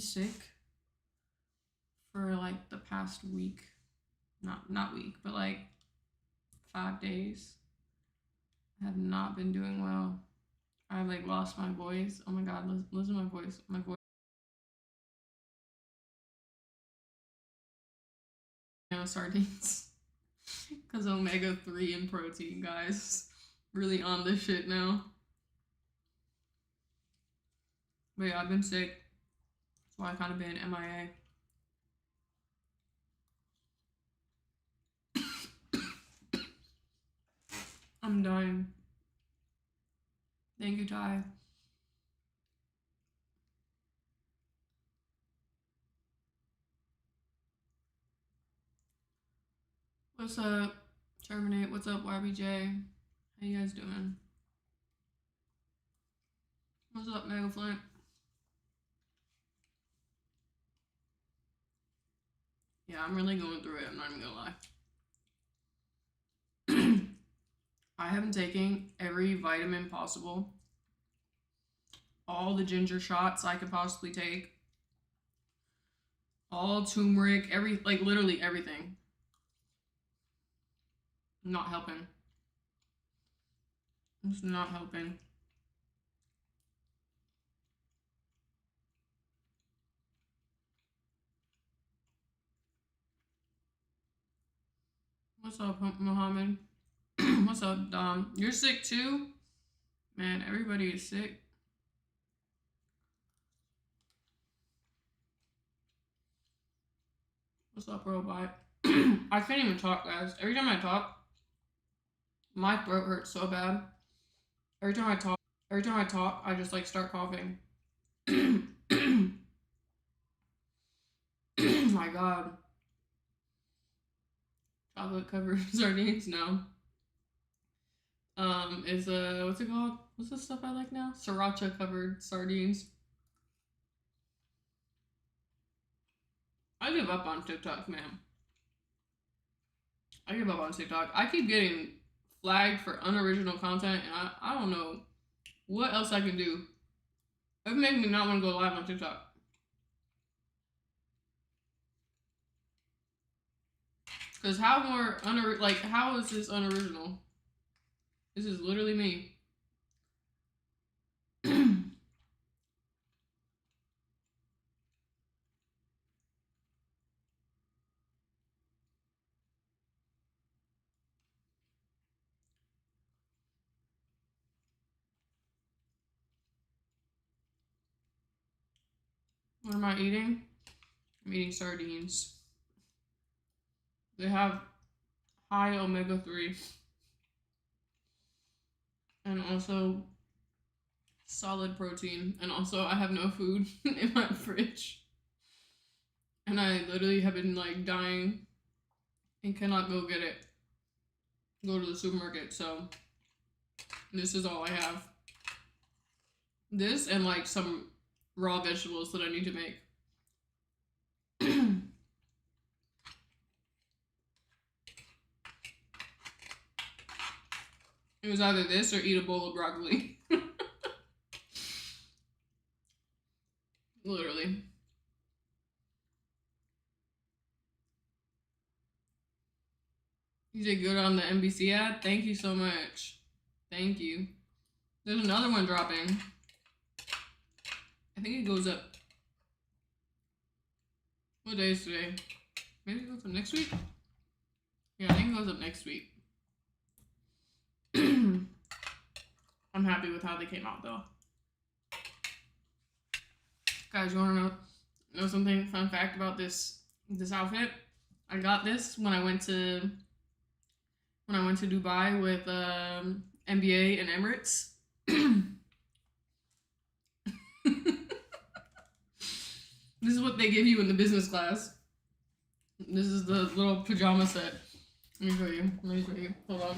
sick for like the past week. Not week, but like 5 days. I have not been doing well. I like lost my voice. Oh my god, listen to my voice. My voice. Sardines. Because omega-3 and protein, guys. Really on this shit now. But yeah, I've been sick. That's why I kind of been MIA. I'm dying. Thank you, Ty. What's up, Terminate? What's up, YBJ? How you guys doing? What's up, Mega Flint? Yeah, I'm really going through it. I'm not even gonna lie. I have been taking every vitamin possible, all the ginger shots I could possibly take, all turmeric, like literally everything. Not helping. It's not helping. What's up, Mohammed? What's up, Dom? You're sick too? Man, everybody is sick. What's up, Robot? I can't even talk, guys. Every time I talk, my throat hurts so bad. Every time I talk, I just like start coughing. My god. Chocolate covered sardines? No. Is what's it called? What's the stuff I like now? Sriracha covered sardines. I give up on TikTok, man. I give up on TikTok. I keep getting flagged for unoriginal content, and I don't know what else I can do. It makes me not want to go live on TikTok. Because how is this unoriginal? This is literally me. What am I eating? I'm eating sardines. They have high omega-3 and also solid protein. And also I have no food in my fridge. And I literally have been like dying and cannot go get it. Go to the supermarket. So this is all I have. This and like some raw vegetables that I need to make. It was either this or eat a bowl of broccoli. Literally. You did good on the NBC ad. Thank you so much. Thank you. There's another one dropping. I think it goes up. What day is today? Maybe it goes up next week? Yeah, I think it goes up next week. I'm happy with how they came out though. Guys, you wanna know something fun fact about this outfit? I got this when I went to Dubai with MBA and Emirates. This is what they give you in the business class. This is the little pajama set. Let me show you. Hold on.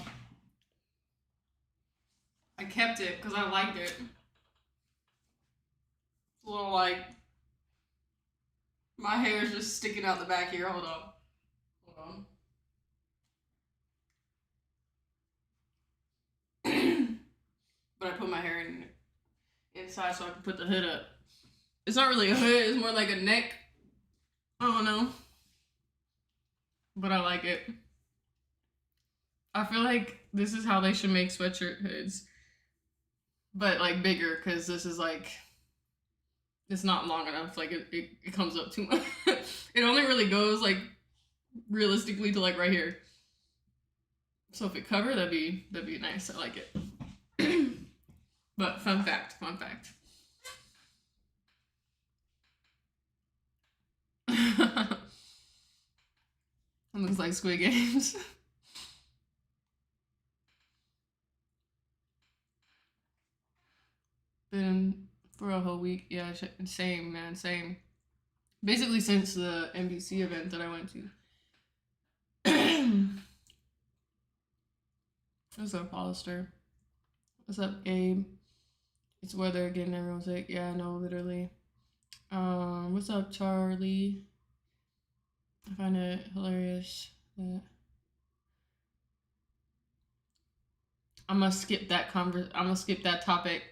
I kept it because I liked it. It's a little like my hair is just sticking out the back here. Hold on. But I put my hair inside so I can put the hood up. It's not really a hood, it's more like a neck. I don't know. But I like it. I feel like this is how they should make sweatshirt hoods. But like bigger, because this is like it's not long enough. Like it comes up too much. It only really goes like realistically to like right here. So if it covered, that'd be nice. I like it. But fun fact. It looks like Squid Games. Been for a whole week. Yeah, same man, same. Basically since the NBC event that I went to. What's up, Hollister? What's up, Gabe? It's weather again. Everyone's like, yeah, I know, literally. What's up, Charlie? I find it hilarious that I'm gonna skip that I'm gonna skip that topic,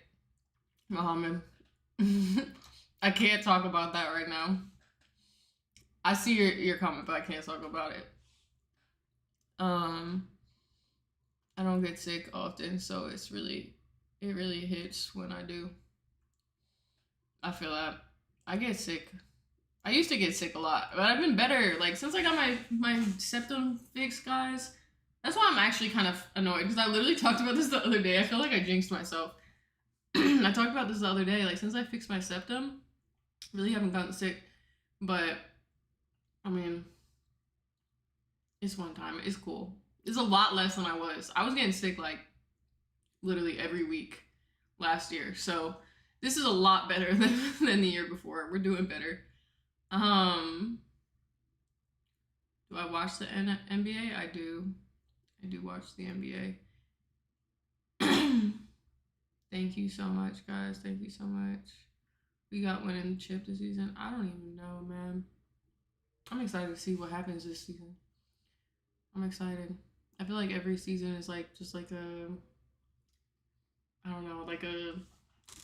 Muhammad. I can't talk about that right now. I see your comment, but I can't talk about it. I don't get sick often, so it really hits when I do. I feel that I get sick. I used to get sick a lot, but I've been better. Like since I got my septum fixed, guys. That's why I'm actually kind of annoyed because I literally talked about this the other day. I feel like I jinxed myself. I talked about this the other day. Like since I fixed my septum, really haven't gotten sick. But I mean, it's one time. It's cool. It's a lot less than I was. I was getting sick like literally every week last year. So this is a lot better than the year before. We're doing better. Do I watch the NBA? I do. I do watch the NBA. Thank you so much, guys. Thank you so much. We got winning chip this season. I don't even know, man. I'm excited to see what happens this season. I'm excited. I feel like every season is like just like I don't know, like a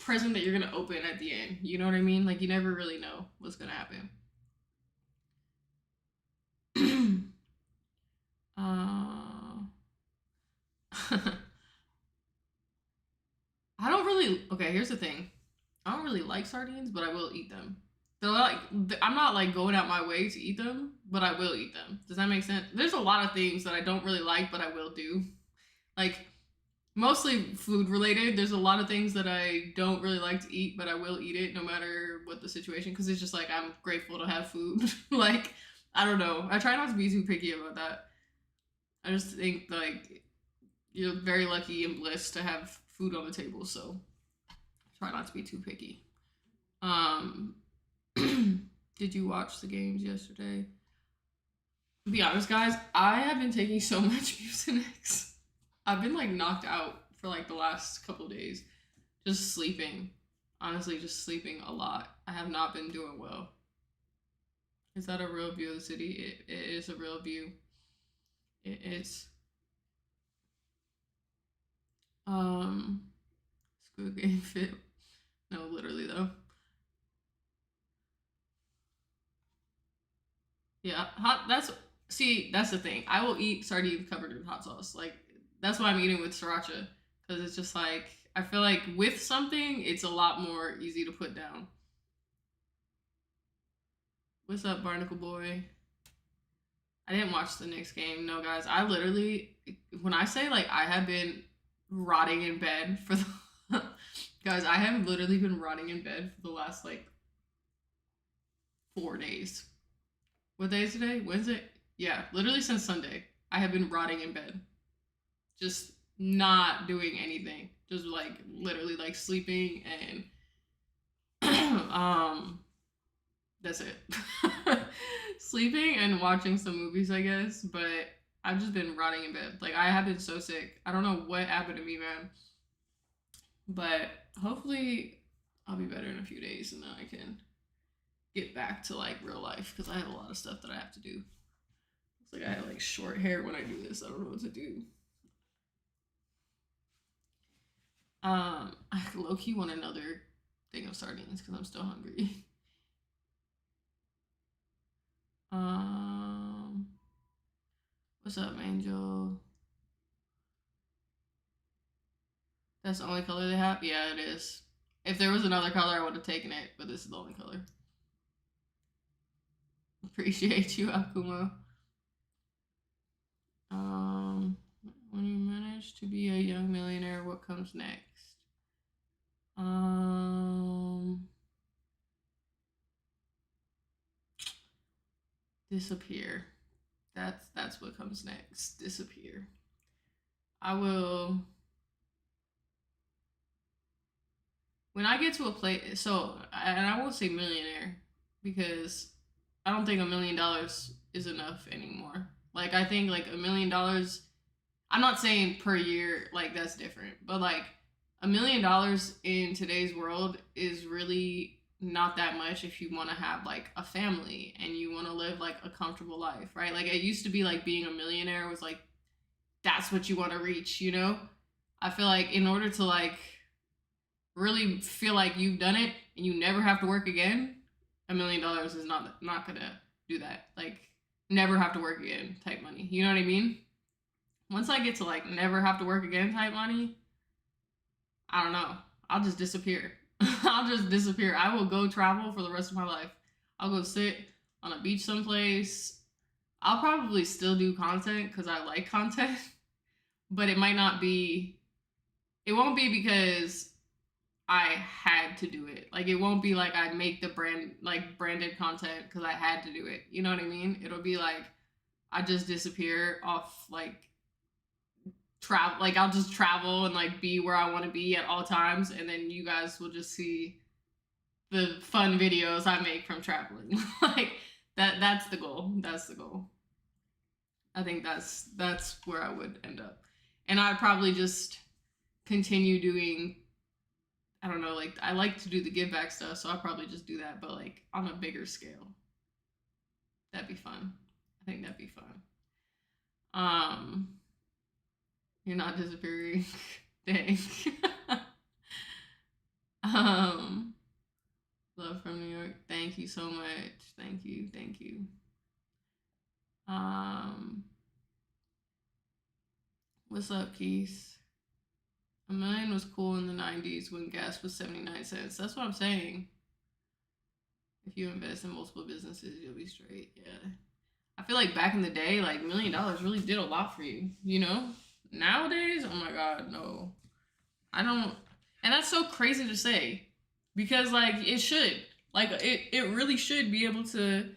present that you're gonna open at the end. You know what I mean? Like you never really know what's gonna happen. I don't really. Okay, here's the thing. I don't really like sardines, but I will eat them. They're like I'm not like going out my way to eat them, but I will eat them. Does that make sense? There's a lot of things that I don't really like, but I will do. Like mostly food related. There's a lot of things that I don't really like to eat, but I will eat it no matter what the situation because it's just like I'm grateful to have food. Like I don't know. I try not to be too picky about that. I just think like you're very lucky and blessed to have food on the table, so try not to be too picky. Um, did you watch the games yesterday? To be honest, guys, I have been taking so much Mucinex. I've been like knocked out for like the last couple days, just sleeping. Honestly, just sleeping a lot. I have not been doing well. Is that a real view of the city? It is a real view. It is. Um, Squid Game fit. No, literally though. Yeah, hot. That's the thing. I will eat sardines covered in hot sauce. Like that's why I'm eating with sriracha because it's just like I feel like with something, it's a lot more easy to put down. What's up, Barnacle Boy? I didn't watch the Knicks game. No, guys. I literally, when I say like I have been rotting in bed for the guys, I have literally been rotting in bed for the last like 4 days. What day is today? Wednesday? Yeah, literally since Sunday. I have been rotting in bed. Just not doing anything. Just like literally like sleeping and that's it. Sleeping and watching some movies, I guess, but I've just been rotting in bed. Like I have been so sick. I don't know what happened to me, man. But hopefully I'll be better in a few days and then I can get back to like real life because I have a lot of stuff that I have to do. It's like I have like short hair when I do this. I don't know what to do. I low key want another thing of sardines because I'm still hungry. What's up, Angel? That's the only color they have? Yeah, it is. If there was another color, I would have taken it, but this is the only color. Appreciate you, Akuma. When you manage to be a young millionaire, what comes next? Disappear. That's what comes next. Disappear. I will. When I get to a place, and I won't say millionaire because I don't think $1 million is enough anymore. Like, I think like $1 million, I'm not saying per year, like that's different, but like $1 million in today's world is really not that much if you want to have like a family and you want to live like a comfortable life, right? Like, it used to be like being a millionaire was like, that's what you want to reach, you know? I feel like in order to like really feel like you've done it and you never have to work again, $1 million is not gonna do that. Like, never have to work again type money. You know what I mean? Once I get to like never have to work again type money, I don't know. I'll just disappear. I'll just disappear. I will go travel for the rest of my life. I'll go sit on a beach someplace. I'll probably still do content because I like content, but it won't be because I had to do it. Like, it won't be like I make the branded content because I had to do it. You know what I mean? It'll be like I just disappear off like travel. Like, I'll just travel and like be where I want to be at all times, and then you guys will just see the fun videos I make from traveling. Like, that's the goal. That's the goal. I think that's where I would end up. And I'd probably just continue doing, I don't know, like, I like to do the give back stuff, so I'll probably just do that, but like on a bigger scale. That'd be fun. I think that'd be fun. You're not disappearing. Dang. Love from New York. Thank you so much. Thank you. Thank you. What's up, Keith? $1 million was cool in the 90s when gas was 79 cents. That's what I'm saying. If you invest in multiple businesses, you'll be straight. Yeah. I feel like back in the day, like $1 million really did a lot for you, you know? Nowadays, oh my God, no. I don't, and that's so crazy to say because like it should. Like, it really should be able to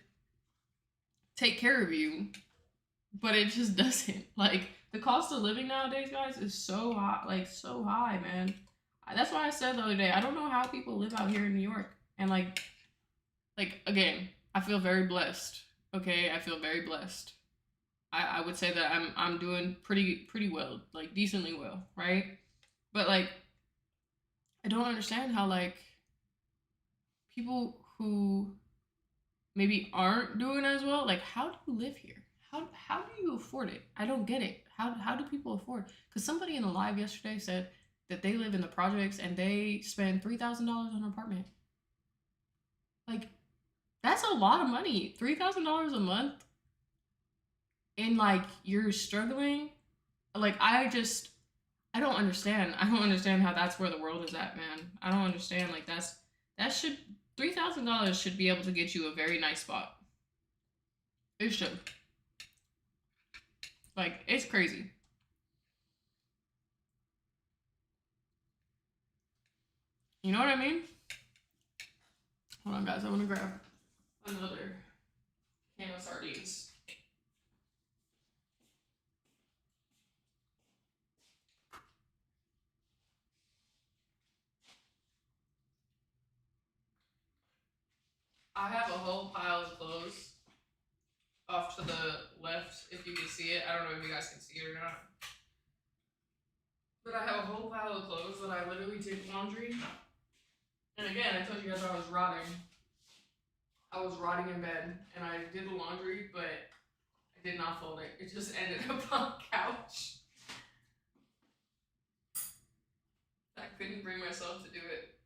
take care of you, but it just doesn't. Like, the cost of living nowadays, guys, is so high, like so high, man. That's why I said the other day, I don't know how people live out here in New York. And like again, I feel very blessed. Okay, I feel very blessed. I would say that I'm doing pretty well, like decently well, right? But like, I don't understand how like people who maybe aren't doing as well, like, how do you live here? How do you afford it? I don't get it. How do people afford? Because somebody in the live yesterday said that they live in the projects and they spend $3,000 on an apartment. Like, that's a lot of money. $3,000 a month, and like you're struggling. Like, I don't understand. I don't understand how that's where the world is at, man. I don't understand. Like, $3,000 should be able to get you a very nice spot. It should. Like, it's crazy. You know what I mean? Hold on, guys. I want to grab another can of sardines. I have a whole pile of clothes off to the left, if you can see it. I don't know if you guys can see it or not. But I have a whole pile of clothes that I literally did laundry. And again, I told you guys I was rotting. I was rotting in bed, and I did the laundry, but I did not fold it. It just ended up on the couch. I couldn't bring myself to do it.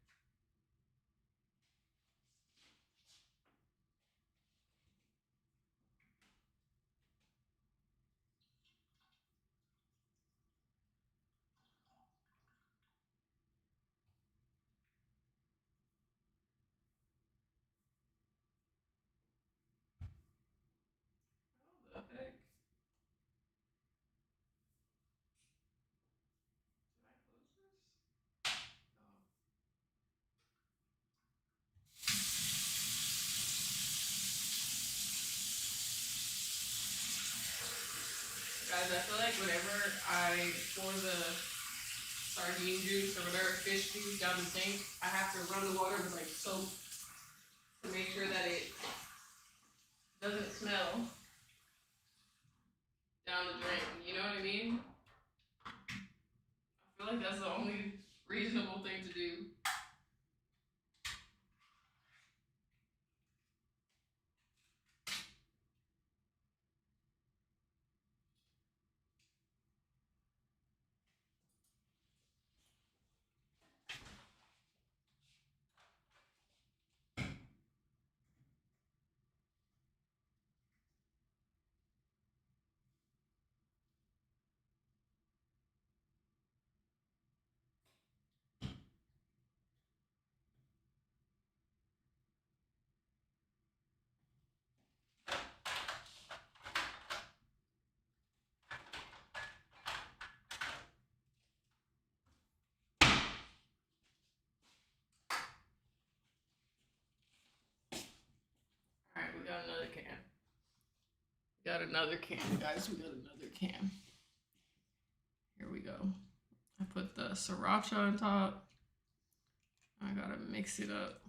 I feel like whenever I pour the sardine juice or whatever fish juice down the sink, I have to run the water with like soap to make sure that it doesn't smell down the drain. You know what I mean? I feel like that's the only reasonable thing to do. Alright, we got another can. We got another can, guys. We got another can. Here we go. I put the sriracha on top. I gotta mix it up.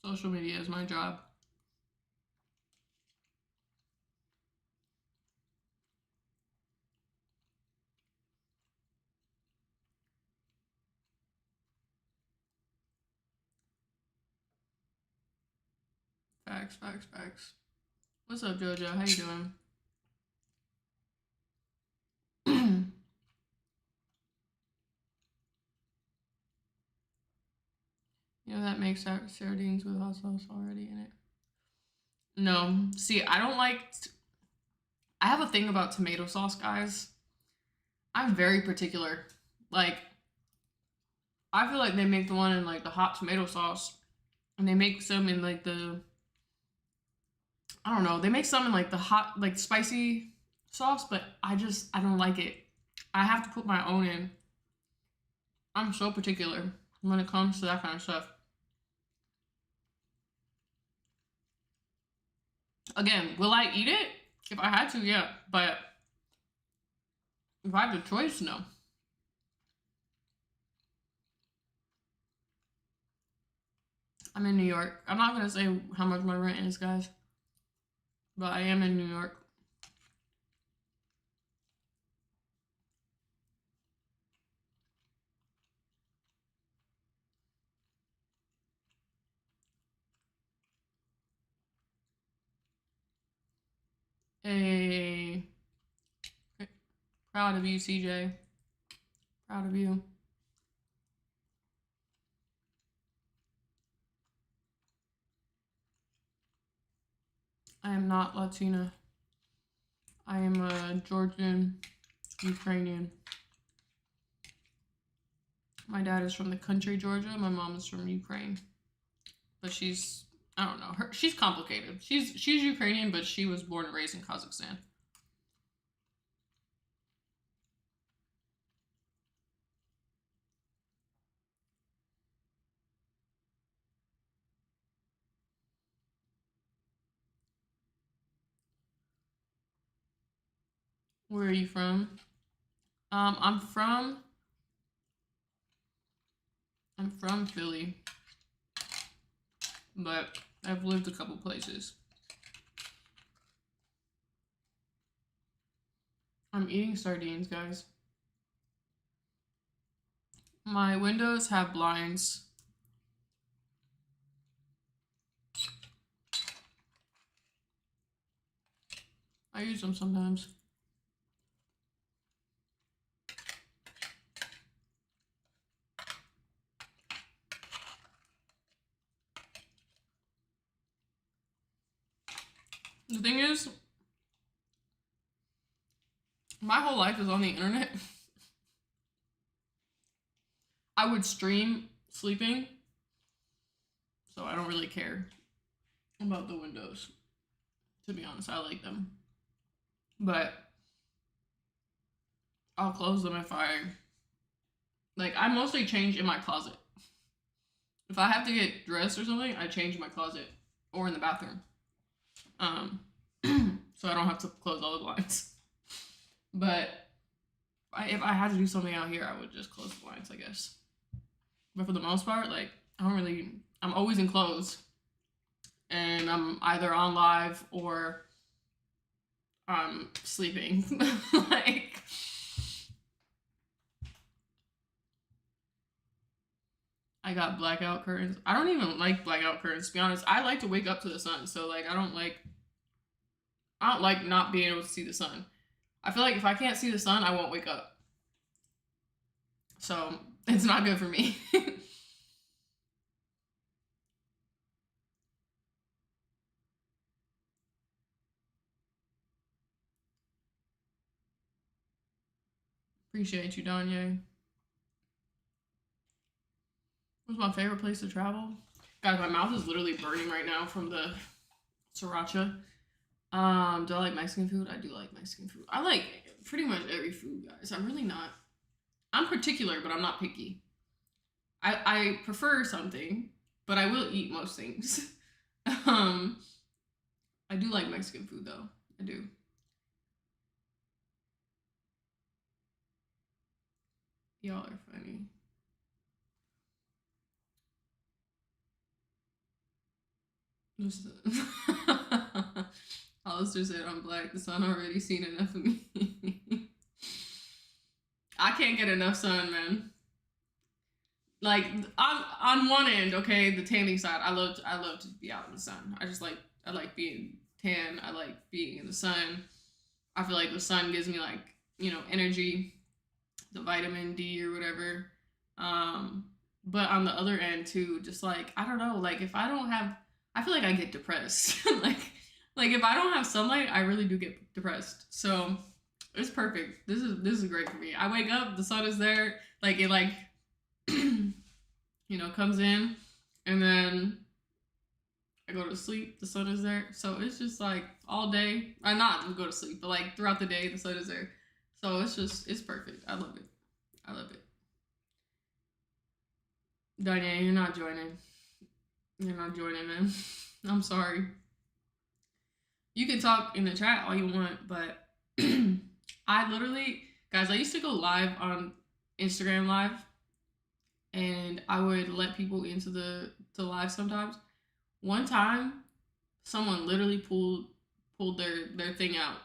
Social media is my job. Facts, facts, facts. What's up, JoJo? How you doing? You know that makes sardines with hot sauce already in it. No, see, I don't like. I have a thing about tomato sauce, guys. I'm very particular. Like, I feel like they make the one in like the hot tomato sauce, and they make some in like the. I don't know. They make some in like the hot, like spicy sauce, but I don't like it. I have to put my own in. I'm so particular when it comes to that kind of stuff. Again, will I eat it? If I had to, yeah. But if I had the choice, no. I'm in New York. I'm not gonna say how much my rent is, guys. But I am in New York. Hey. Proud of you, CJ. Proud of you. I am not Latina. I am a Georgian, Ukrainian. My dad is from the country Georgia. My mom is from Ukraine. But she's, I don't know. She's complicated. She's Ukrainian, but she was born and raised in Kazakhstan. Where are you from? I'm from Philly, but I've lived a couple places. I'm eating sardines, guys. My windows have blinds. I use them sometimes. The thing is, my whole life is on the internet. I would stream sleeping, so I don't really care about the windows. To be honest, I like them. But I'll close them if I mostly change in my closet. If I have to get dressed or something, I change in my closet or in the bathroom. Um, so I don't have to close all the blinds. But if I had to do something out here, I would just close the blinds, I guess. But for the most part, like, I'm always in clothes. And I'm either on live or I'm sleeping. Like, I got blackout curtains. I don't even like blackout curtains, to be honest. I like to wake up to the sun. So, like, I don't like not being able to see the sun. I feel like if I can't see the sun, I won't wake up. So, it's not good for me. Appreciate you, Danye. What's my favorite place to travel? Guys, my mouth is literally burning right now from the sriracha. Do I like Mexican food? I do like Mexican food. I like pretty much every food, guys. I'm particular, but I'm not picky. I prefer something, but I will eat most things. I do like Mexican food though. I do. Y'all are funny. Alistair said I'm black. The sun already seen enough of me. I can't get enough sun, man. Like on one end, okay, the tanning side, I love to be out in the sun. I like being tan. I like being in the sun. I feel like the sun gives me like, energy, the vitamin D or whatever. But on the other end too, just like, I don't know, like if I don't have, I feel like I get depressed. like if I don't have sunlight, I really do get depressed. So it's perfect. This is great for me. I wake up, the sun is there, like it like comes in, and then I go to sleep, the sun is there. So it's just like all day. I not go to sleep, but like throughout the day the sun is there. So it's perfect. I love it. I love it. Diane, you're not joining. You're not joining, man. I'm sorry. You can talk in the chat all you want, but I literally, guys, I used to go live on Instagram Live, and I would let people into the live sometimes. One time, someone literally pulled their thing out,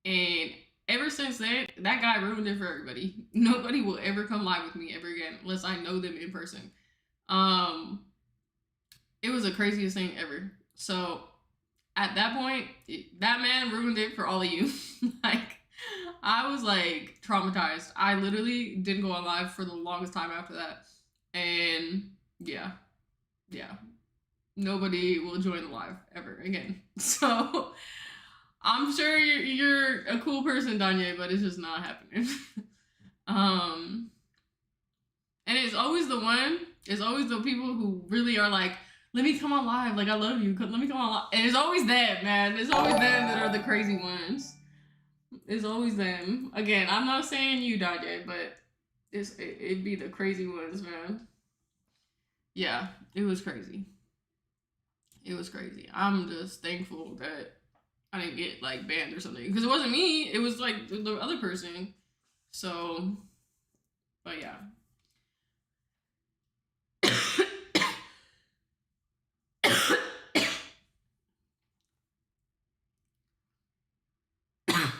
and ever since then, that guy ruined it for everybody. Nobody will ever come live with me ever again unless I know them in person. It was the craziest thing ever. So at that point, that man ruined it for all of you. Like, I was like traumatized. I literally didn't go on live for the longest time after that. And yeah. Nobody will join the live ever again. So I'm sure you're a cool person, Danye, but it's just not happening. And it's always the people who really are like, let me come on live, like I love you, let me come on live. And it's always them, man. It's always them that are the crazy ones. It's always them. Again, I'm not saying you, Danye, but it'd be the crazy ones, man. Yeah, it was crazy. It was crazy. I'm just thankful that I didn't get like banned or something, because it wasn't me. It was like the other person. So, but yeah.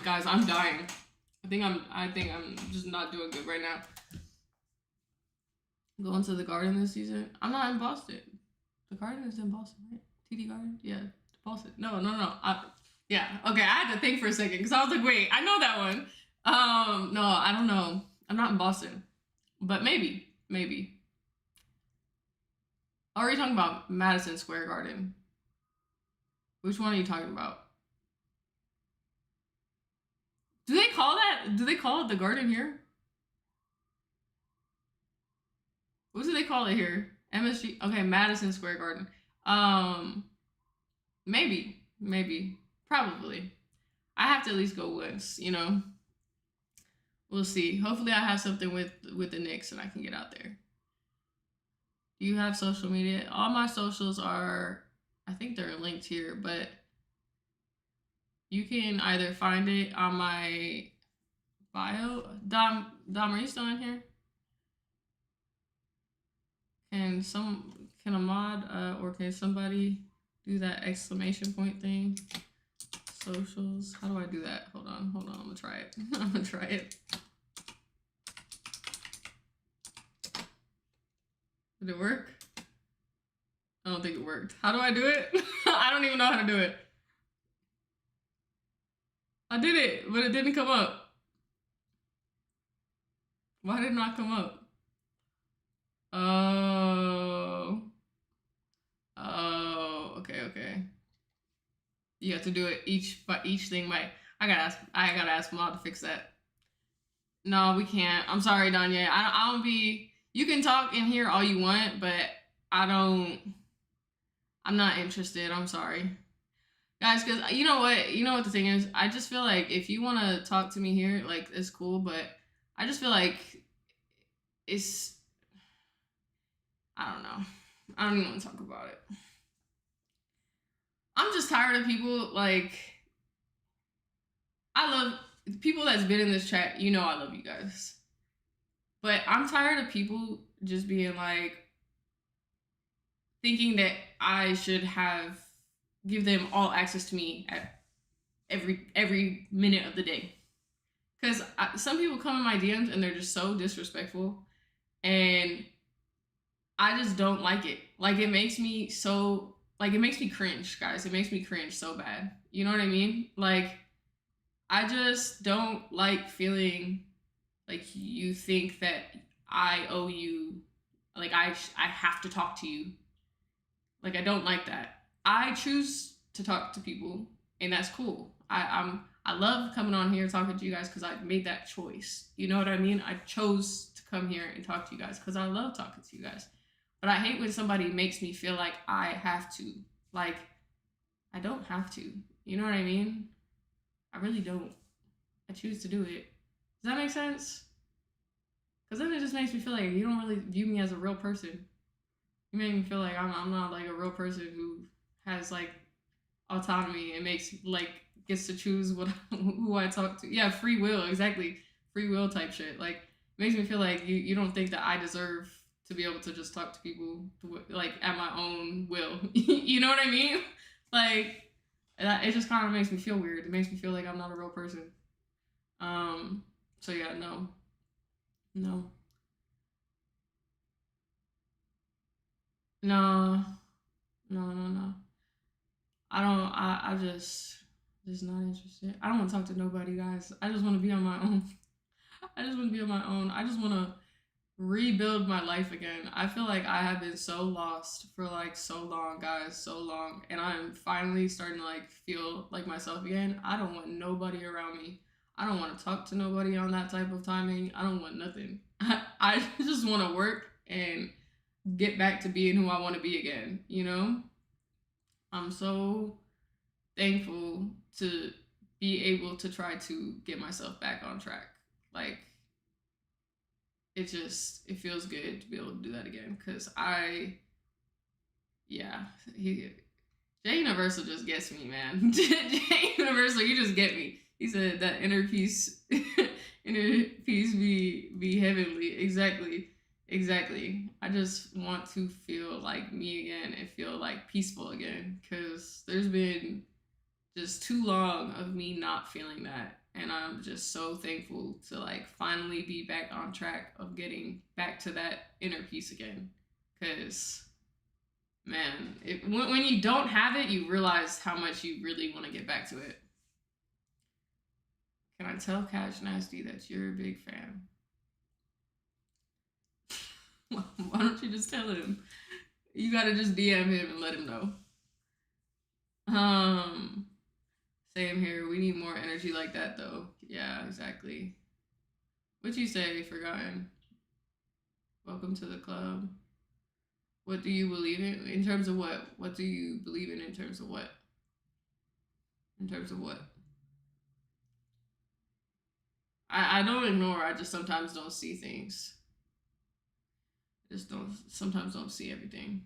Guys, I'm dying. I think I'm just not doing good right now. Going to the garden this season. I'm not in Boston. The garden is in Boston, right? TD Garden? Yeah, Boston. No. Yeah. Okay, I had to think for a second because I was like, wait, I know that one. No, I don't know. I'm not in Boston, but maybe. Are you talking about Madison Square Garden? Which one are you talking about? Do they call it the garden here? What do they call it here? MSG. Okay, Madison Square Garden. Maybe. maybe, probably. I have to at least go once, you know. We'll see. Hopefully, I have something with the Knicks and I can get out there. Do you have social media? All my socials are, I think they're linked here, but you can either find it on my bio. Dom, are you still in here? Can a mod or can somebody do that exclamation point thing? Socials. How do I do that? Hold on. I'm gonna try it. I'm gonna try it. Did it work? I don't think it worked. How do I do it? I don't even know how to do it. I did it, but it didn't come up. Why did it not come up? Oh. Oh, okay. You have to do it each thing. I gotta ask Mom to fix that. No, we can't. I'm sorry, Danya. I don't be. You can talk in here all you want, but I don't. I'm not interested. I'm sorry, guys. Because you know what the thing is. I just feel like if you want to talk to me here, like it's cool, but I just feel like it's. I don't know. I don't even want to talk about it. I'm just tired of people like. I love people that's been in this chat. You know I love you guys, but I'm tired of people just being like thinking that I should give them all access to me at every minute of the day. Because some people come in my DMs and they're just so disrespectful, and I just don't like it. Like it makes me cringe, guys. It makes me cringe so bad. You know what I mean? Like I just don't like feeling like you think that I owe you, like I have to talk to you. Like I don't like that. I choose to talk to people, and that's cool. I love coming on here talking to you guys because I made that choice. You know what I mean? I chose to come here and talk to you guys because I love talking to you guys. But I hate when somebody makes me feel like I have to. Like, I don't have to. You know what I mean? I really don't. I choose to do it. Does that make sense? Because then it just makes me feel like you don't really view me as a real person. You make me feel like I'm not like a real person who has like autonomy and gets to choose who I talk to. Yeah, free will, exactly. Free will type shit. Like makes me feel like you don't think that I deserve to be able to just talk to people like at my own will. You know what I mean? Like it just kind of makes me feel weird. It makes me feel like I'm not a real person. So yeah, no. No. No. No. I don't. I just not interested. I don't want to talk to nobody, guys. I just want to be on my own. I just want to be on my own. I just want to rebuild my life again. I feel like I have been so lost for like so long, guys, so long, and I'm finally starting to like feel like myself again. I don't want nobody around me. I don't want to talk to nobody on that type of timing. I don't want nothing. I just want to work and get back to being who I want to be again, you know? I'm so thankful to be able to try to get myself back on track. Like it feels good to be able to do that again because Jay Universal just gets me, man. Jay Universal, you just get me. He said that inner peace be heavenly. Exactly. I just want to feel like me again and feel like peaceful again because there's been just too long of me not feeling that, and I'm just so thankful to like finally be back on track of getting back to that inner peace again. Because man, when you don't have it, you realize how much you really want to get back to it. Can I tell Cash Nasty that you're a big fan? Why don't you just tell him? You gotta just DM him and let him know. Same here. We need more energy like that, though. Yeah, exactly. What you say, Forgotten? Welcome to the club. What do you believe in terms of what? What do you believe in terms of what? In terms of what? I don't ignore. I just sometimes don't see things. Just don't sometimes don't see everything.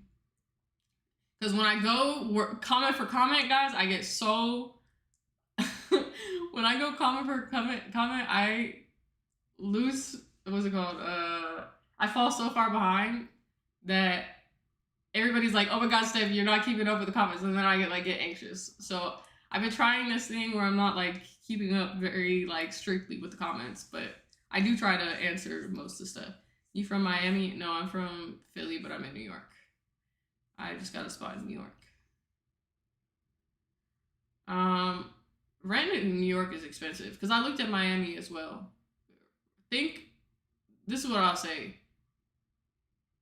Because when I go comment for comment, guys, I get so. When I go comment for comment, I lose. What's it called? I fall so far behind that everybody's like, "Oh my God, Steph, you're not keeping up with the comments," and then I get anxious. So I've been trying this thing where I'm not like keeping up very like strictly with the comments, but I do try to answer most of the stuff. You from Miami? No, I'm from Philly, but I'm in New York. I just got a spot in New York. Um, Rent in New York is expensive because I looked at Miami as well. Think this is what I'll say.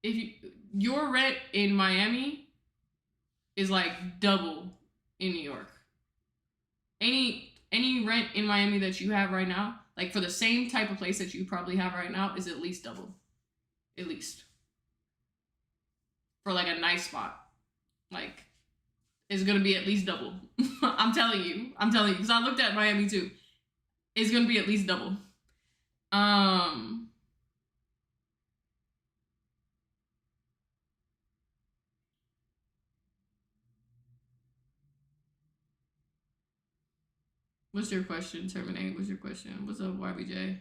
If your rent in Miami is like double in New York. Any rent in Miami that you have right now, like for the same type of place that you probably have right now, is at least double. At least. For like a nice spot. Like it's gonna be at least double. I'm telling you. Because I looked at Miami too. It's gonna be at least double. What's your question? Terminate. What's your question? What's up, YBJ?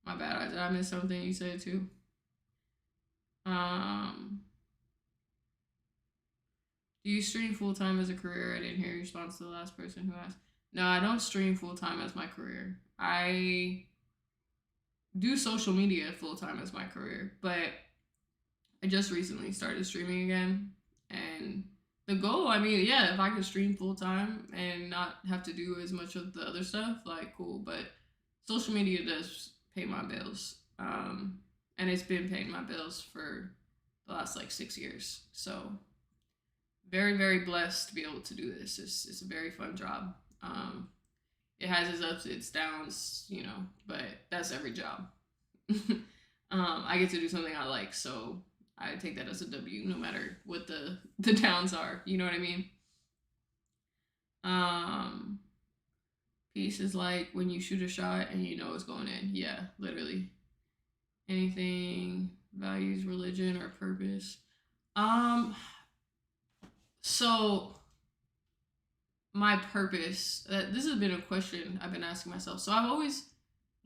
My bad. Did I miss something you said too? Um, do you stream full time as a career? I didn't hear your response to the last person who asked. No, I don't stream full time as my career. I do social media full time as my career, but I just recently started streaming again. And the goal, I mean, yeah, if I could stream full time and not have to do as much of the other stuff, like cool. But social media does pay my bills. And it's been paying my bills for the last like 6 years. So very, very blessed to be able to do this. It's a very fun job. It has its ups, its downs, but that's every job. I get to do something I like, so I take that as a W, no matter what the downs are. You know what I mean? Peace is like when you shoot a shot and you know it's going in. Yeah, literally. Anything, values, religion, or purpose. So my purpose. This has been a question I've been asking myself. So I've always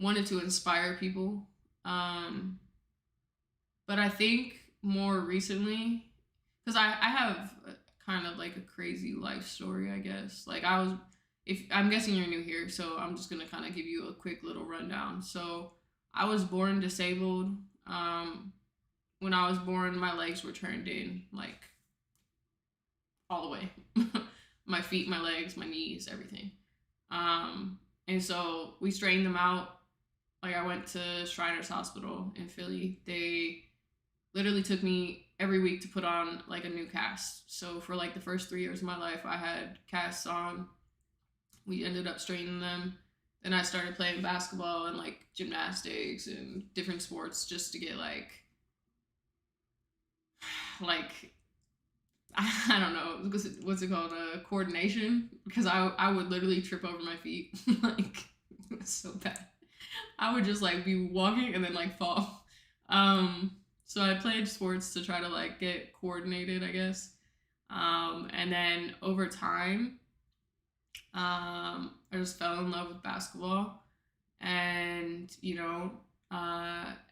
wanted to inspire people, but I think more recently, because I have kind of like a crazy life story, I guess. Like if I'm guessing you're new here, so I'm just gonna kind of give you a quick little rundown. So I was born disabled. When I was born, my legs were turned in like all the way. My feet, my legs, my knees, everything. And so we straightened them out. Like I went to Shriners Hospital in Philly. They literally took me every week to put on like a new cast. So for like the first 3 years of my life, I had casts on. We ended up straightening them. Then I started playing basketball and like gymnastics and different sports just to get like I don't know what's it called, coordination, because I would literally trip over my feet. Like it was so bad. I would just like be walking and then like fall. So I played sports to try to like get coordinated, I guess. And then over time, I just fell in love with basketball, and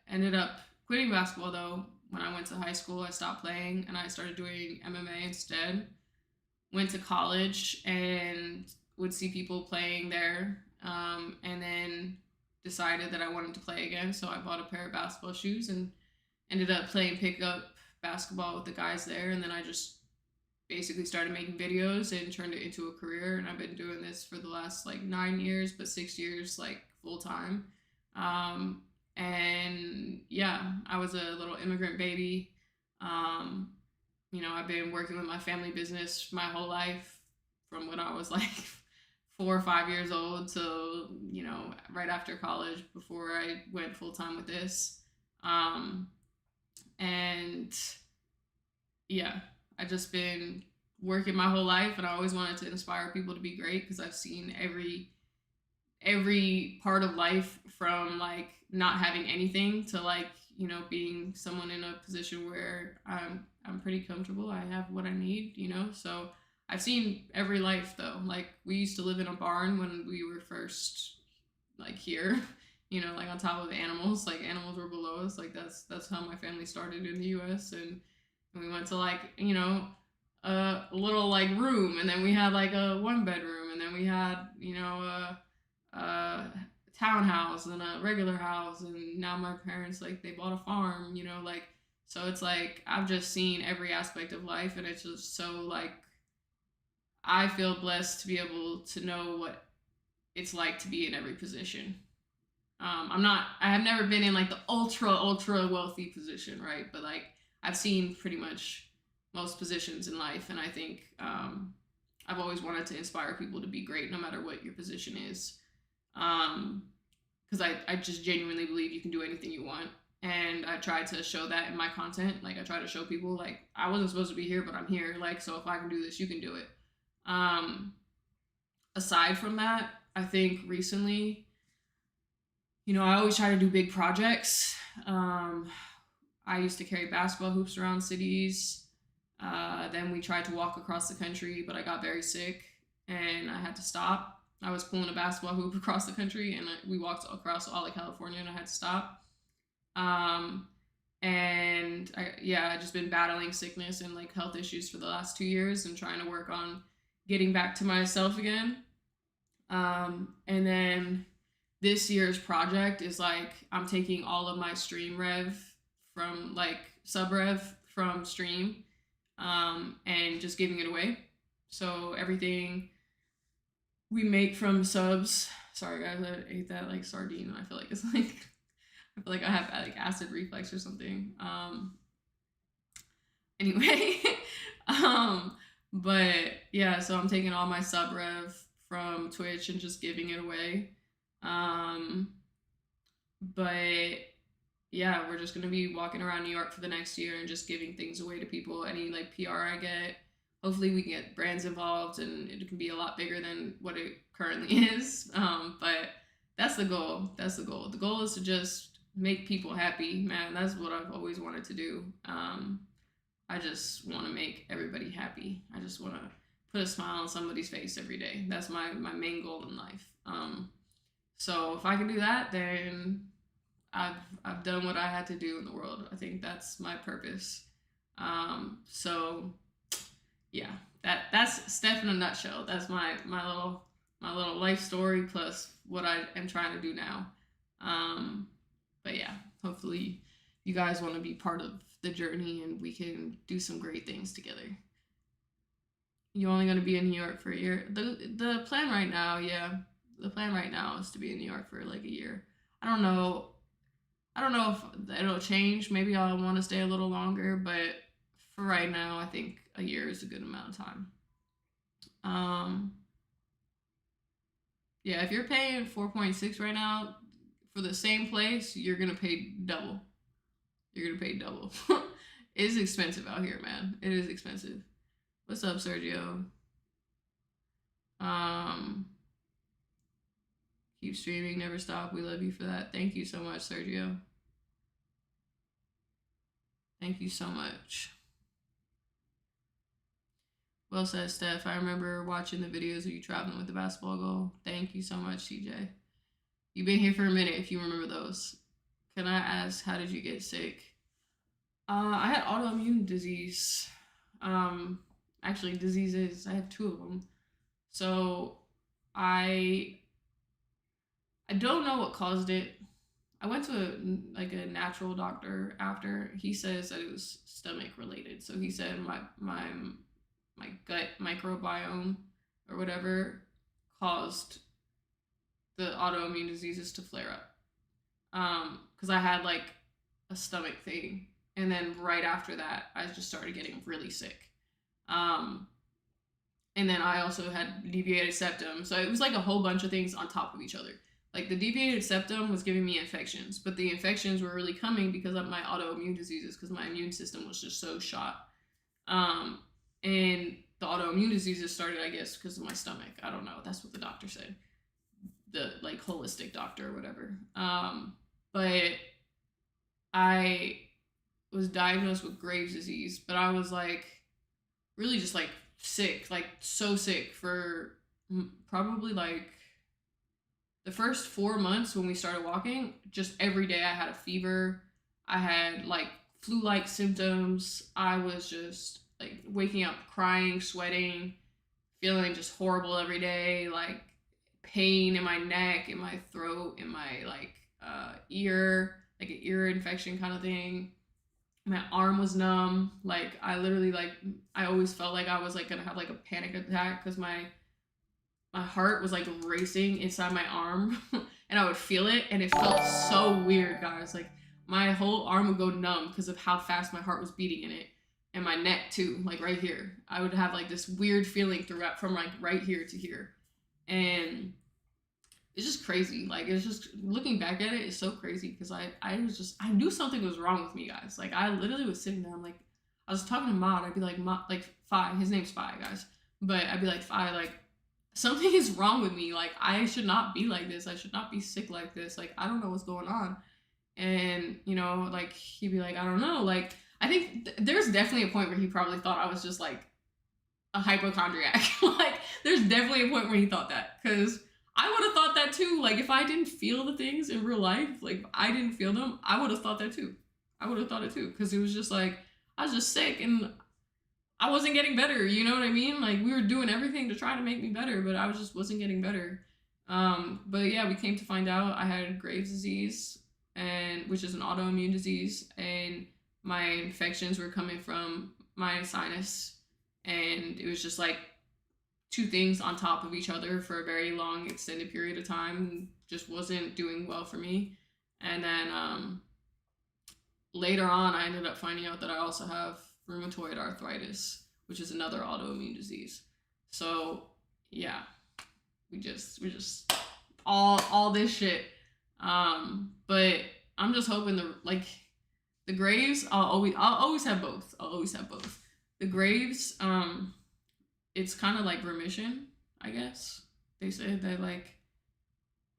ended up quitting basketball though. When I went to high school, I stopped playing and I started doing MMA instead. Went to college and would see people playing there, and then decided that I wanted to play again. So I bought a pair of basketball shoes and ended up playing pickup basketball with the guys there. And then I just basically started making videos and turned it into a career. And I've been doing this for the last like 9 years, but 6 years like full time. And yeah, I was a little immigrant baby. I've been working with my family business my whole life, from when I was like 4 or 5 years old to, right after college, before I went full time with this. And yeah, I just been working my whole life, and I always wanted to inspire people to be great because I've seen every part of life, from like not having anything to like, you know, being someone in a position where I'm pretty comfortable. I have what I need, you know. So I've seen every life though. Like we used to live in a barn when we were first like here, you know, like on top of animals. Like animals were below us. Like that's how my family started in the US. And we went to like, you know, a little like room, and then we had like a one bedroom, and then we had, you know, a townhouse and a regular house, and now my parents, like, they bought a farm, you know, like, so it's like I've just seen every aspect of life, and it's just so like I feel blessed to be able to know what it's like to be in every position. I have never been in like the ultra wealthy position, right? But like I've seen pretty much most positions in life, and I think I've always wanted to inspire people to be great no matter what your position is. Because I just genuinely believe you can do anything you want. And I try to show that in my content. Like I try to show people like I wasn't supposed to be here, but I'm here. Like, so if I can do this, you can do it. Um, Aside from that, I think recently, you know, I always try to do big projects. Um, I used to carry basketball hoops around cities. Then we tried to walk across the country, but I got very sick and I had to stop. I was pulling a basketball hoop across the country, and we walked across all of California, and I had to stop. Um, and yeah, I just been battling sickness and like health issues for the last 2 years, and trying to work on getting back to myself again. And then this year's project is like I'm taking all of my stream rev from like sub rev from stream, and just giving it away. So everything we make from subs. Sorry guys, I ate that like sardine. I feel like it's like I feel like I have like acid reflux or something. Anyway, but yeah, so I'm taking all my sub rev from Twitch and just giving it away. Um, but yeah, we're just gonna be walking around New York for the next year and just giving things away to people. Any like PR I get, hopefully we can get brands involved, and it can be a lot bigger than what it currently is. But that's the goal. That's the goal. The goal is to just make people happy, man. That's what I've always wanted to do. I just want to make everybody happy. I just want to put a smile on somebody's face every day. That's my main goal in life. So if I can do that, then I've done what I had to do in the world. I think that's my purpose. So yeah, that's Steph in a nutshell. That's my little life story plus what I am trying to do now. But yeah, hopefully you guys want to be part of the journey and we can do some great things together. You're only going to be in New York for a year. The plan right now, yeah, the plan right now is to be in New York for like a year. I don't know. I don't know if it'll change. Maybe I'll want to stay a little longer, but for right now, I think a year is a good amount of time. Um, yeah, if you're paying 4.6 right now for the same place, you're gonna pay double. You're gonna pay double. It is expensive out here, man. It is expensive. What's up, Sergio? Um, Keep streaming, never stop. We love you for that. Thank you so much, Sergio. Thank you so much. Well said, Steph. I remember watching the videos of you traveling with the basketball goal. Thank you so much, CJ. You've been here for a minute if you remember those. Can I ask, how did you get sick? I had autoimmune disease. Actually, diseases. I have two of them. So I I don't know what caused it. I went to a natural doctor after. He says that it was stomach related. So he said my gut microbiome or whatever caused the autoimmune diseases to flare up. Because I had like a stomach thing, and then right after that, I just started getting really sick. Um, and then I also had deviated septum, so it was like a whole bunch of things on top of each other. Like the deviated septum was giving me infections, but the infections were really coming because of my autoimmune diseases, because my immune system was just so shot. And the autoimmune diseases started, I guess, because of my stomach. I don't know. That's what the doctor said. The like holistic doctor or whatever. But I was diagnosed with Graves' disease, but I was like really just like sick, like so sick for probably like the first 4 months when we started walking. Just every day I had a fever. I had like flu-like symptoms. I was just like waking up crying, sweating, feeling just horrible every day, like pain in my neck, in my throat, in my like ear, like an ear infection kind of thing. My arm was numb. Like I literally like I always felt like I was like gonna have like a panic attack because my heart was like racing inside my arm and I would feel it and it felt so weird, guys. Like my whole arm would go numb because of how fast my heart was beating in it. And my neck too, like right here. I would have like this weird feeling throughout from like right here to here. And it's just crazy. Like it's just looking back at it, it's so crazy because I was just I knew something was wrong with me, guys. Like I literally was sitting there, I'm like I was talking to Maud, I'd be like like Fi, his name's Fi, guys. But I'd be like, Fi, like something is wrong with me. Like I should not be like this. I should not be sick like this. Like I don't know what's going on. And you know, like he'd be like, I don't know. Like I think there's definitely a point where he probably thought I was just like a hypochondriac. Like there's definitely a point where he thought that because I would have thought that too. Like if I didn't feel the things in real life, like if I didn't feel them, I would have thought that too. I would have thought it too because it was just like I was just sick and I wasn't getting better. You know what I mean? Like we were doing everything to try to make me better, but I was just wasn't getting better. But yeah, we came to find out I had Graves' disease, and which is an autoimmune disease, and my infections were coming from my sinus, and it was just like two things on top of each other for a very long extended period of time. Just wasn't doing well for me. And then later on I ended up finding out that I also have rheumatoid arthritis, which is another autoimmune disease. So yeah, we're just all this shit. But I'm just hoping the Graves, I'll always have both. I'll always have both. The Graves, it's kind of like remission, I guess. They said that like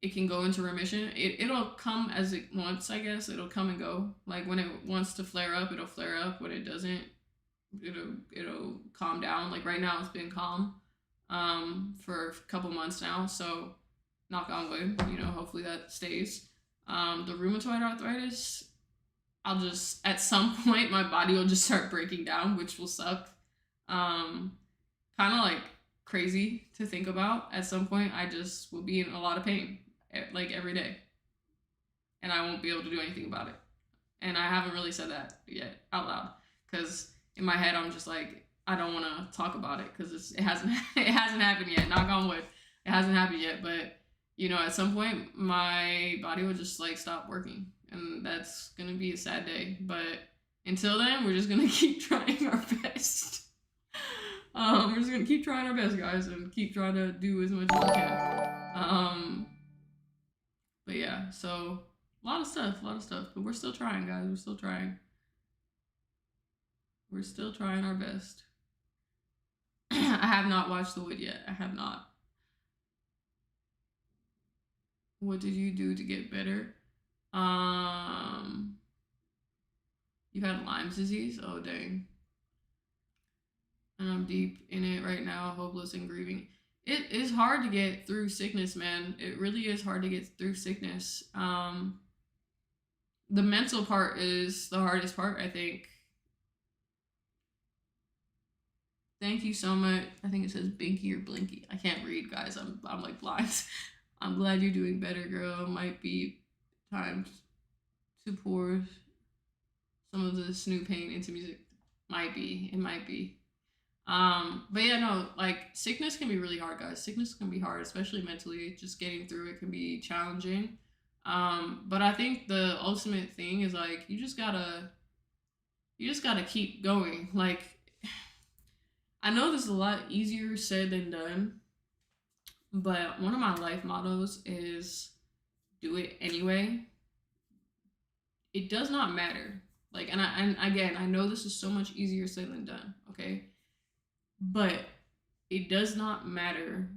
it can go into remission. It'll come as it wants, I guess. It'll come and go. Like when it wants to flare up, it'll flare up. When it doesn't, it'll calm down. Like right now, it's been calm for a couple months now. So knock on wood, you know, hopefully that stays. The rheumatoid arthritis, I'll just at some point my body will just start breaking down, which will suck. Kind of like crazy to think about. At some point, I just will be in a lot of pain, like every day, and I won't be able to do anything about it. And I haven't really said that yet out loud because in my head I'm just like I don't want to talk about it because it hasn't it hasn't happened yet. Knock on wood, it hasn't happened yet. But you know, at some point my body will just like stop working, and that's gonna be a sad day. But until then, we're just gonna keep trying our best. We're just gonna keep trying our best, guys, and keep trying to do as much as we can. But yeah, so a lot of stuff, but we're still trying, guys. We're still trying. We're still trying our best. I have not watched The Wood yet. I have not. What did you do to get better? You had Lyme's disease? Oh, dang. And I'm deep in it right now, hopeless and grieving. It is hard to get through sickness, man. It really is hard to get through sickness. The mental part is the hardest part, I think. Thank you so much. I think it says Binky or Blinky. I can't read, guys. I'm like blind. I'm glad you're doing better, girl. It might be time to pour some of this new pain into music. Might be. It might be. But yeah, no, like sickness can be really hard, guys. Sickness can be hard, especially mentally. Just getting through it can be challenging. But I think the ultimate thing is like you just gotta keep going. Like I know this is a lot easier said than done, but one of my life mottos is do it anyway. It does not matter. Like, and again, I know this is so much easier said than done. Okay, But it does not matter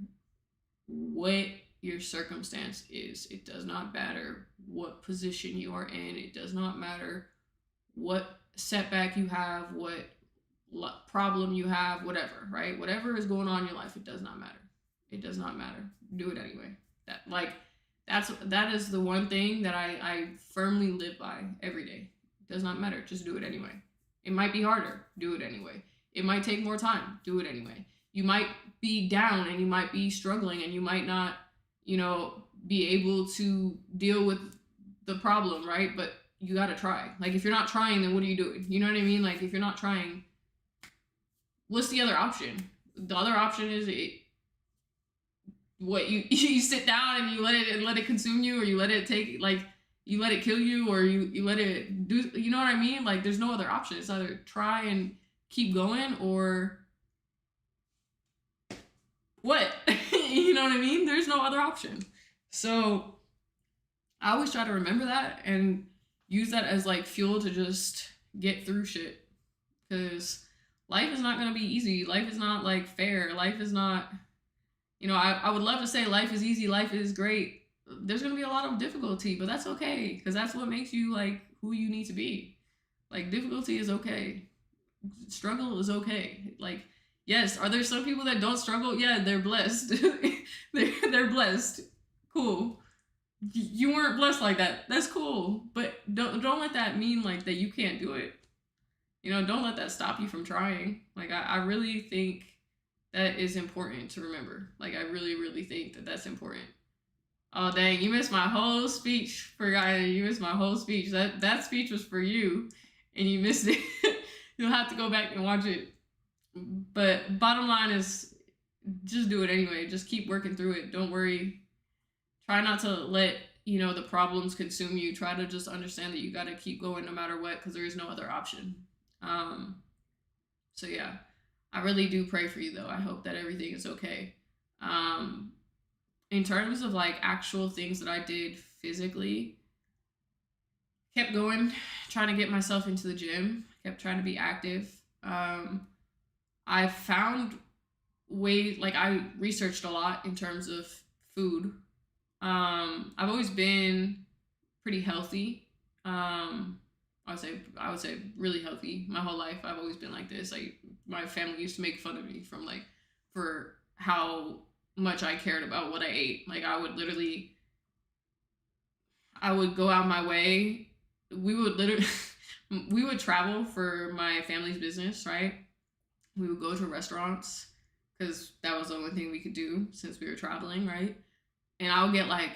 what your circumstance is. It does not matter what position you are in. It does not matter what setback you have, what problem you have, whatever, right? Whatever is going on in your life, it does not matter. It does not matter. Do it anyway. That is the one thing that I firmly live by every day. It does not matter. Just do it anyway. It might be harder. Do it anyway. It might take more time. Do it anyway. You might be down and you might be struggling and you might not, be able to deal with the problem, right? But you got to try. Like, if you're not trying, then what are you doing? You know what I mean? Like, if you're not trying, what's the other option? The other option is you sit down and you let it consume you, or you let it take, like, you let it kill you, or you let it do, you know what I mean? Like, there's no other option. It's either try and keep going, or what? You know what I mean? There's no other option. So I always try to remember that and use that as like fuel to just get through shit, because life is not going to be easy. Life is not like fair. Life is not, I would love to say life is easy, life is great. There's going to be a lot of difficulty, but that's okay, because that's what makes you like who you need to be. Like, difficulty is okay. Struggle is okay. Like, yes, are there some people that don't struggle? Yeah, they're blessed. they're blessed. Cool. You weren't blessed like that. That's cool. But don't let that mean like that you can't do it. Don't let that stop you from trying. Like, I really think that is important to remember. Like, I really, really think that that's important. Oh, dang, you missed my whole speech. You missed my whole speech. That speech was for you, and you missed it. You'll have to go back and watch it. But bottom line is, just do it anyway. Just keep working through it. Don't worry. Try not to let, the problems consume you. Try to just understand that you got to keep going no matter what, because there is no other option. So yeah, I really do pray for you though. I hope that everything is okay. In terms of like actual things that I did physically, kept going, trying to get myself into the gym, kept trying to be active. I found ways, like, I researched a lot in terms of food. I've always been pretty healthy. I would say really healthy my whole life. I've always been like this. Like, my family used to make fun of me for how much I cared about what I ate. Like, I would go out my way. We would travel for my family's business, right? We would go to restaurants because that was the only thing we could do since we were traveling, right? And I would get like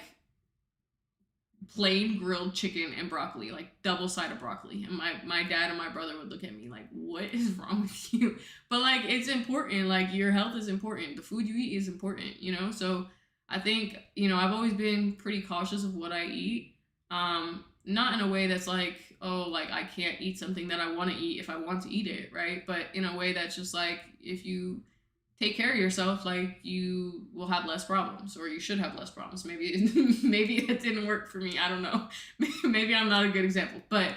plain grilled chicken and broccoli, like double-sided broccoli. And my dad and my brother would look at me like, what is wrong with you? But like, it's important. Like, your health is important. The food you eat is important, So I think, I've always been pretty cautious of what I eat. Not in a way that's like, oh, like, I can't eat something that I want to eat if I want to eat it, right? But in a way that's just like, if you take care of yourself, like, you will have less problems, or you should have less problems. Maybe it didn't work for me. I don't know. Maybe I'm not a good example, but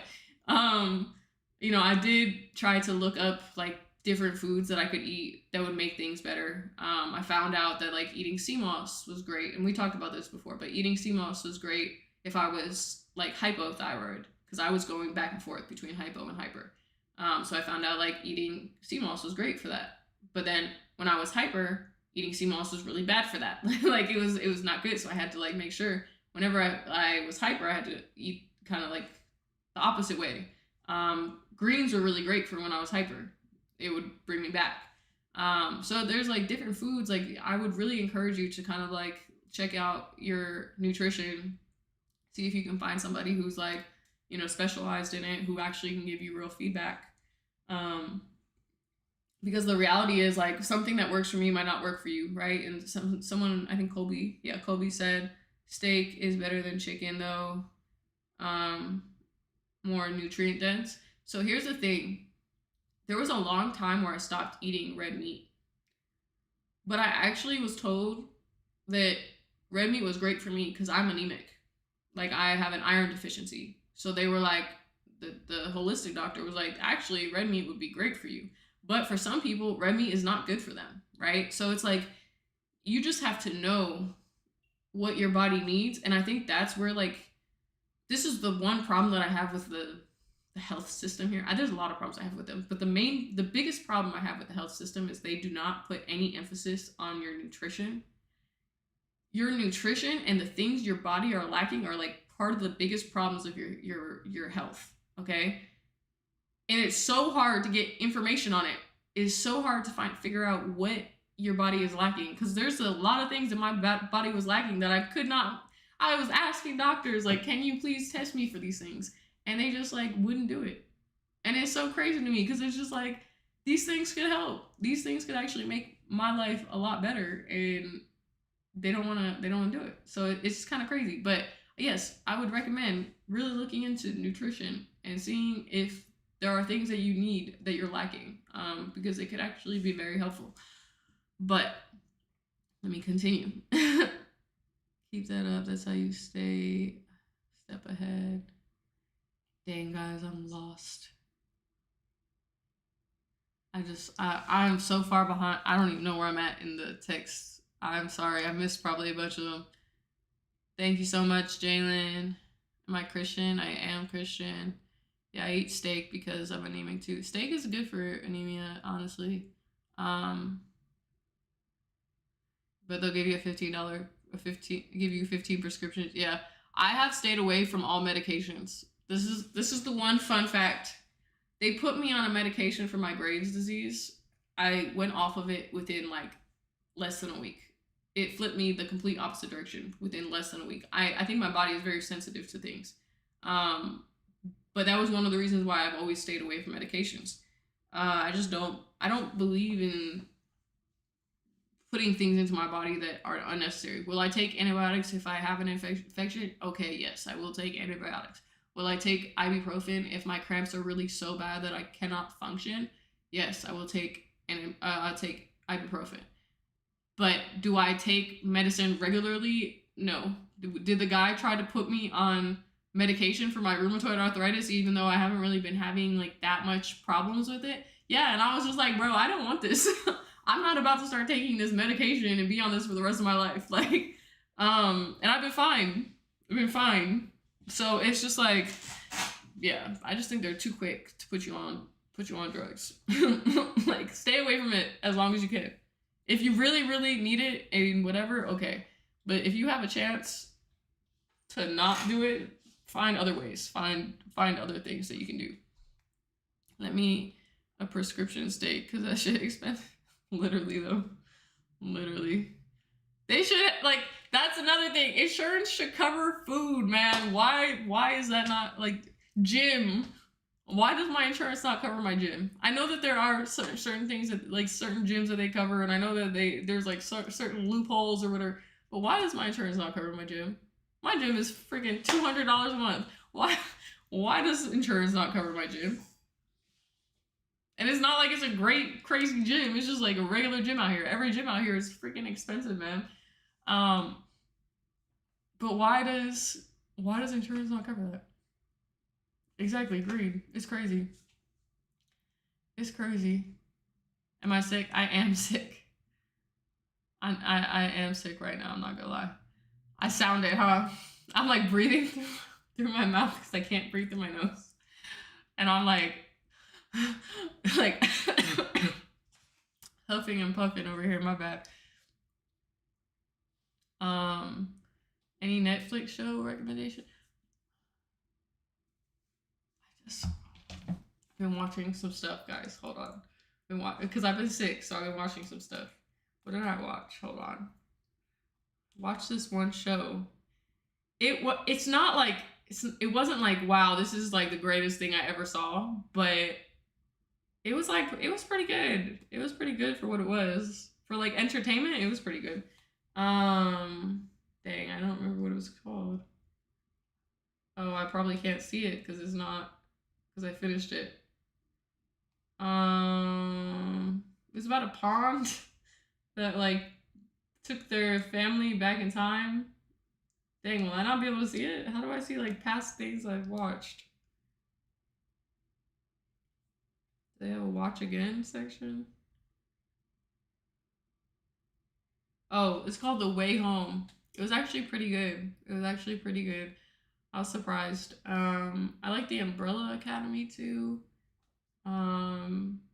I did try to look up like different foods that I could eat that would make things better. I found out that like eating sea moss was great, and we talked about this before, but eating sea moss was great if I was like hypothyroid, because I was going back and forth between hypo and hyper. So I found out like eating sea moss was great for that. But then when I was hyper, eating sea moss was really bad for that. Like, it was not good. So I had to like make sure whenever I was hyper, I had to eat kind of like the opposite way. Greens were really great for when I was hyper. It would bring me back. So there's like different foods. Like, I would really encourage you to kind of like check out your nutrition, see if you can find somebody who's like, specialized in it, who actually can give you real feedback. Because the reality is, like, something that works for me might not work for you, right? And someone, I think Kobe said, steak is better than chicken, though, more nutrient dense. So here's the thing. There was a long time where I stopped eating red meat. But I actually was told that red meat was great for me because I'm anemic. Like, I have an iron deficiency. So they were like, the holistic doctor was like, actually, red meat would be great for you. But for some people, red meat is not good for them, right? So it's like you just have to know what your body needs. And I think that's where, like, this is the one problem that I have with the health system here. There's a lot of problems I have with them, but the biggest problem I have with the health system is they do not put any emphasis on your nutrition. Your nutrition and the things your body are lacking are like part of the biggest problems of your health. Okay, and it's so hard to get information on it. It is so hard to figure out what your body is lacking, because there's a lot of things that my body was lacking that I could not. I was asking doctors, like, can you please test me for these things, and they just like wouldn't do it. And it's so crazy to me, because it's just like, these things could help, these things could actually make my life a lot better, and they don't want to do it. So it's kind of crazy. But yes, I would recommend really looking into nutrition and seeing if there are things that you need that you're lacking, because it could actually be very helpful. But let me continue. Keep that up. That's how you stay a step ahead. Dang, guys, I'm lost. I'm so far behind. I don't even know where I'm at in the text. I'm sorry. I missed probably a bunch of them. Thank you so much, Jalen. Am I Christian? I am Christian. Yeah, I eat steak because I'm anemic too. Steak is good for anemia, honestly. But they'll give you give you 15 prescriptions. Yeah, I have stayed away from all medications. This is the one fun fact. They put me on a medication for my Graves' disease. I went off of it within like less than a week. It flipped me the complete opposite direction within less than a week. I think my body is very sensitive to things. But that was one of the reasons why I've always stayed away from medications. I don't believe in putting things into my body that are unnecessary. Will I take antibiotics if I have an infection? Okay, yes, I will take antibiotics. Will I take ibuprofen if my cramps are really so bad that I cannot function? Yes, I will take ibuprofen. But do I take medicine regularly? No. Did the guy try to put me on medication for my rheumatoid arthritis even though I haven't really been having like that much problems with it? Yeah, and I was just like, bro, I don't want this. I'm not about to start taking this medication and be on this for the rest of my life. Like, and I've been fine. So it's just like, yeah, I just think they're too quick to put you on drugs. Like, stay away from it as long as you can. If you really, really need it and whatever, okay. But if you have a chance to not do it, find other ways. Find other things that you can do. A prescription steak, because that shit expensive. Literally, though. Literally. They should, like, that's another thing. Insurance should cover food, man. Why is that not, like, gym? Why does my insurance not cover my gym? I know that there are certain things that, like, certain gyms that they cover, and I know that there's, like, certain loopholes or whatever, but why does my insurance not cover my gym? My gym is freaking $200 a month. Why does insurance not cover my gym? And it's not like it's a great, crazy gym. It's just like a regular gym out here. Every gym out here is freaking expensive, man. But why does insurance not cover that? Exactly, agreed. It's crazy. It's crazy. Am I sick? I am sick. I am sick right now, I'm not gonna lie. I sound it, huh? I'm like breathing through my mouth because I can't breathe through my nose. And I'm like huffing and puffing over here, my bad. Any Netflix show recommendation? I've been watching some stuff, guys. Hold on. Because I've been sick, so I've been watching some stuff. What did I watch? Hold on. Watch this one show. It's not like it wasn't like, wow, this is like the greatest thing I ever saw, but it was pretty good. It was pretty good for what it was. For like entertainment, it was pretty good. Dang, I don't remember what it was called. Oh, I probably can't see it because I finished it. It's about a pond that like took their family back in time. Dang, will I not be able to see it? How do I see like past things I've watched? They have a watch again section. Oh, it's called The Way Home. It was actually pretty good. It was actually pretty good. I was surprised. I like the Umbrella Academy too.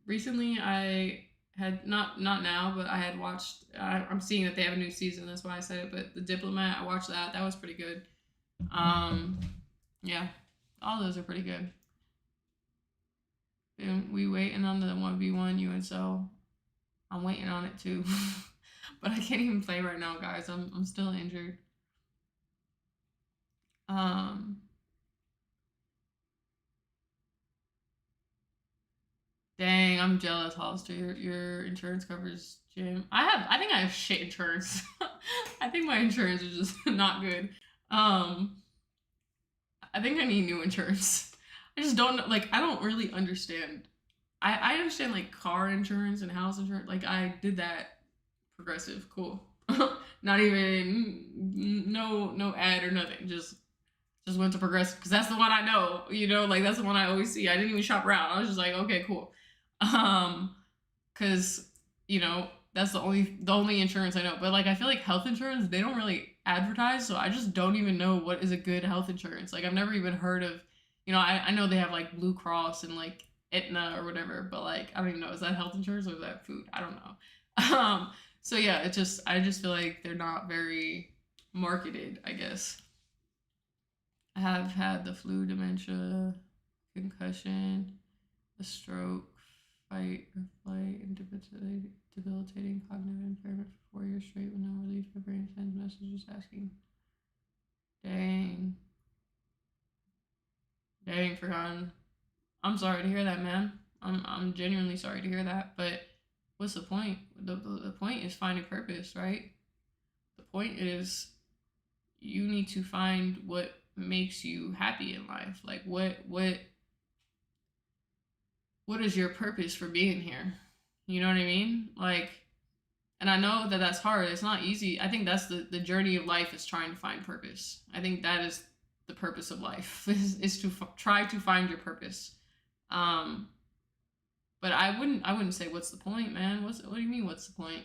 Recently I had not now, but I had watched. I'm seeing that they have a new season. That's why I said it. But The Diplomat, I watched that. That was pretty good. Um, yeah, all those are pretty good. And we waiting on the 1v1 UNSL. I'm waiting on it too. But I can't even play right now, guys. I'm still injured. Um Dang, I'm jealous, Hollister. Your insurance covers gym. I think I have shit insurance. I think my insurance is just not good. Um I think I need new insurance. I just don't know, like I don't really understand. I understand like car insurance and house insurance. Like I did that Progressive, cool. Not even no ad or nothing. Just went to Progressive because that's the one I know. You know, like that's the one I always see. I didn't even shop around. I was just like, okay, cool. Um, because you know that's the only insurance I know. But like I feel like health insurance they don't really advertise, so I just don't even know what is a good health insurance. Like I've never even heard of. I know they have like Blue Cross and like Aetna or whatever, but like I don't even know is that health insurance or is that food? I don't know. Um, so yeah, I just feel like they're not very marketed. I guess. I have had the flu, dementia, concussion, a stroke, fight or flight, and debilitating cognitive impairment for 4 years straight with no relief. My brain sends messages asking, dang, dang, forgotten. I'm sorry to hear that, man. I'm genuinely sorry to hear that. But what's the point? The point is finding purpose, right? The point is you need to find what makes you happy in life. Like what is your purpose for being here? You know what I mean? Like, and I know that that's hard. It's not easy. I think that's the journey of life is trying to find purpose. I think that is the purpose of life is to try to find your purpose. Um, but I wouldn't say what's the point, man. What do you mean? What's the point?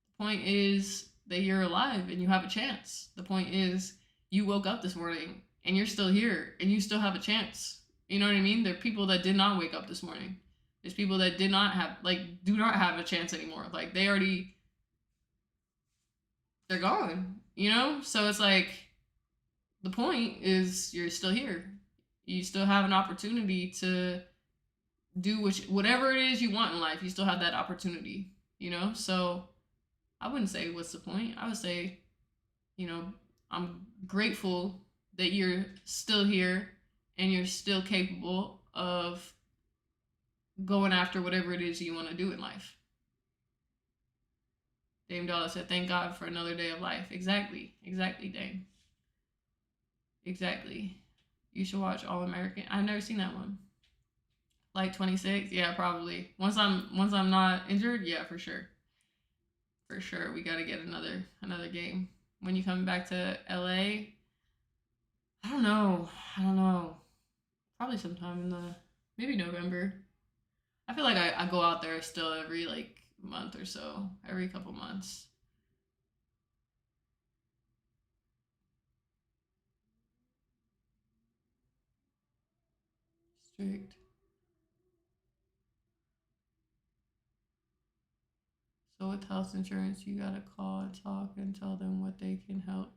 The point is that you're alive and you have a chance. The point is you woke up this morning and you're still here and you still have a chance. You know what I mean? There are people that did not wake up this morning. There's people that did not have like do not have a chance anymore. Like they're gone. So it's like the point is you're still here. You still have an opportunity to do whatever it is you want in life. You still have that opportunity. So I wouldn't say what's the point. I would say, you know, I'm grateful that you're still here and you're still capable of going after whatever it is you want to do in life. Dame Dollar said, "Thank God for another day of life." Exactly, Dame. Exactly. You should watch All American. I've never seen that one. Like 26, yeah, probably. Once I'm not injured, yeah, for sure. For sure, we got to get another game. When you coming back to LA? I don't know. I don't know. Probably sometime in the maybe November. I feel like I go out there still every like month or so, every couple months. Strict. So with health insurance, you gotta call and talk and tell them what they can help,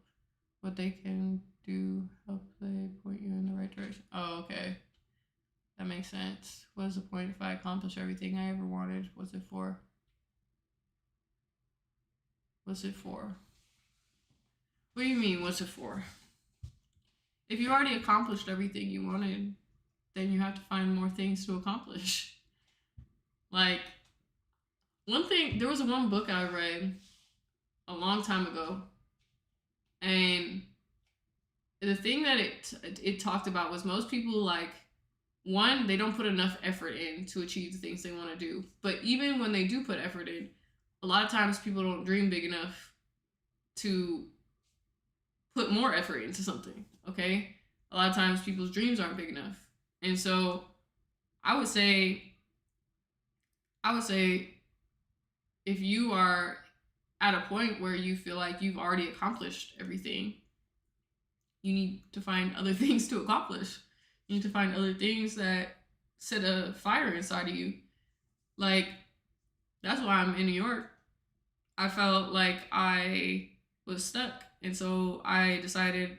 what they can do, help they point you in the right direction. Oh, okay. That makes sense. What's the point if I accomplish everything I ever wanted? What's it for? What's it for? What do you mean, what's it for? If you already accomplished everything you wanted, then you have to find more things to accomplish. Like, one thing, there was one book I read a long time ago, and the thing that it talked about was most people like one they don't put enough effort in to achieve the things they want to do, but even when they do put effort in, a lot of times people don't dream big enough to put more effort into something. Okay, a lot of times people's dreams aren't big enough, and so I would say I would say if you are at a point where you feel like you've already accomplished everything, you need to find other things to accomplish. You need to find other things that set a fire inside of you. Like, that's why I'm in New York. I felt like I was stuck. And so I decided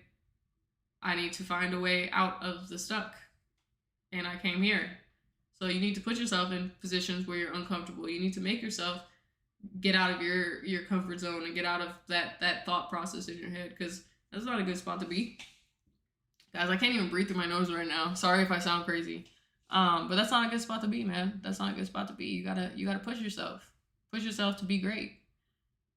I need to find a way out of the stuck. And I came here. So you need to put yourself in positions where you're uncomfortable. You need to make yourself get out of your comfort zone and get out of that thought process in your head, because that's not a good spot to be. Guys, I can't even breathe through my nose right now. Sorry if I sound crazy. But that's not a good spot to be, man. That's not a good spot to be. You gotta push yourself. Push yourself to be great.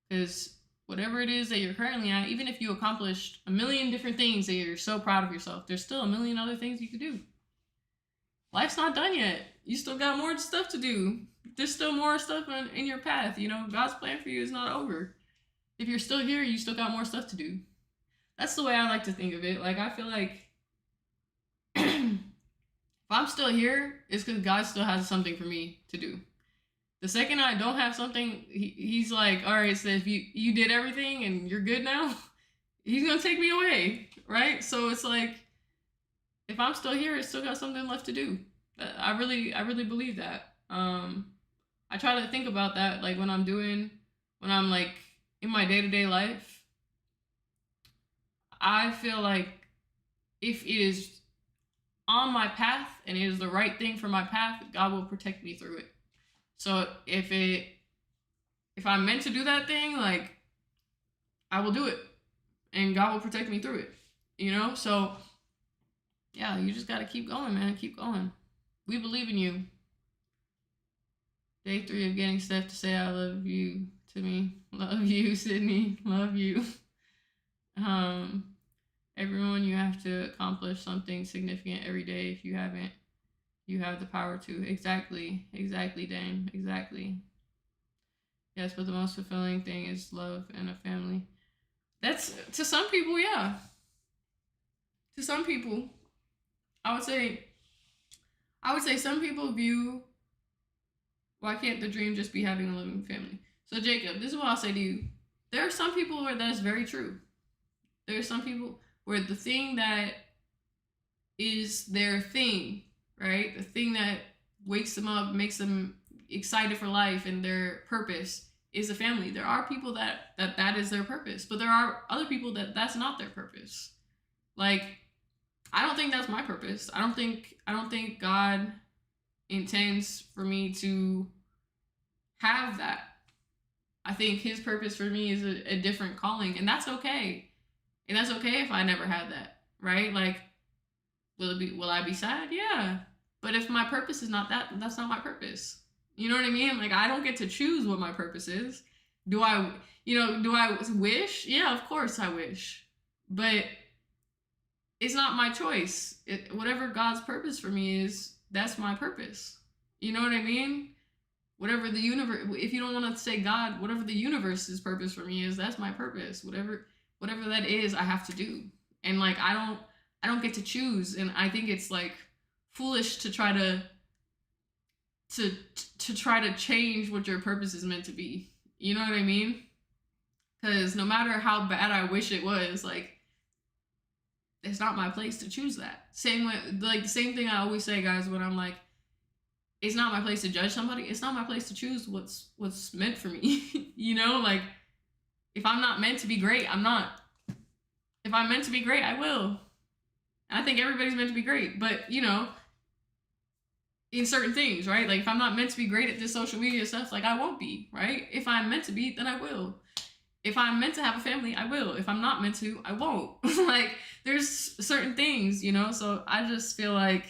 Because whatever it is that you're currently at, even if you accomplished a million different things that you're so proud of yourself, there's still a million other things you could do. Life's not done yet. You still got more stuff to do. There's still more stuff in your path. You know, God's plan for you is not over. If you're still here, you still got more stuff to do. That's the way I like to think of it. Like, I feel like if I'm still here, it's because God still has something for me to do. The second I don't have something, he's like, all right, so if you did everything and you're good now, he's going to take me away, right? So it's like, if I'm still here, it's still got something left to do. I really believe that. I try to think about that, like when I'm like in my day-to-day life. I feel like if it is on my path and it is the right thing for my path, God will protect me through it. So if I'm meant to do that thing, like, I will do it, and God will protect me through it, you know? So yeah, you just got to keep going, man. Keep going. We believe in you. Day 3 of getting Steph to say I love you to me. Love you, Sydney. Love you. Everyone, you have to accomplish something significant every day. If you haven't, you have the power to. Exactly, Dame. Exactly. Yes, but the most fulfilling thing is love and a family. That's, to some people, yeah. To some people, I would say some people view, why can't the dream just be having a living family? So Jacob, this is what I'll say to you. There are some people where that's very true. There are some people where the thing that is their thing, right? The thing that wakes them up, makes them excited for life and their purpose is a family. There are people that is their purpose, but there are other people that's not their purpose. Like, I don't think that's my purpose. I don't think God intends for me to have that. I think his purpose for me is a different calling, and that's okay. And that's okay if I never had that, right? Like, will I be sad? Yeah. But if my purpose is not that, that's not my purpose. You know what I mean? Like, I don't get to choose what my purpose is. Do I wish? Yeah, of course I wish. But it's not my choice. Whatever God's purpose for me is, that's my purpose. You know what I mean? Whatever the universe, if you don't want to say God, whatever the universe's purpose for me is, that's my purpose. Whatever that is, I have to do. And like, I don't get to choose. And I think it's like foolish to try to change what your purpose is meant to be. You know what I mean? Because no matter how bad I wish it was, like, it's not my place to choose that. Same way, like the same thing I always say, guys, when I'm like, it's not my place to judge somebody. It's not my place to choose what's meant for me. You know, like, if I'm not meant to be great, I'm not. If I'm meant to be great, I will. And I think everybody's meant to be great, but you know, in certain things, right? Like, if I'm not meant to be great at this social media stuff, like, I won't be, right? If I'm meant to be, then I will. If I'm meant to have a family, I will. If I'm not meant to, I won't. Like, there's certain things, you know? So I just feel like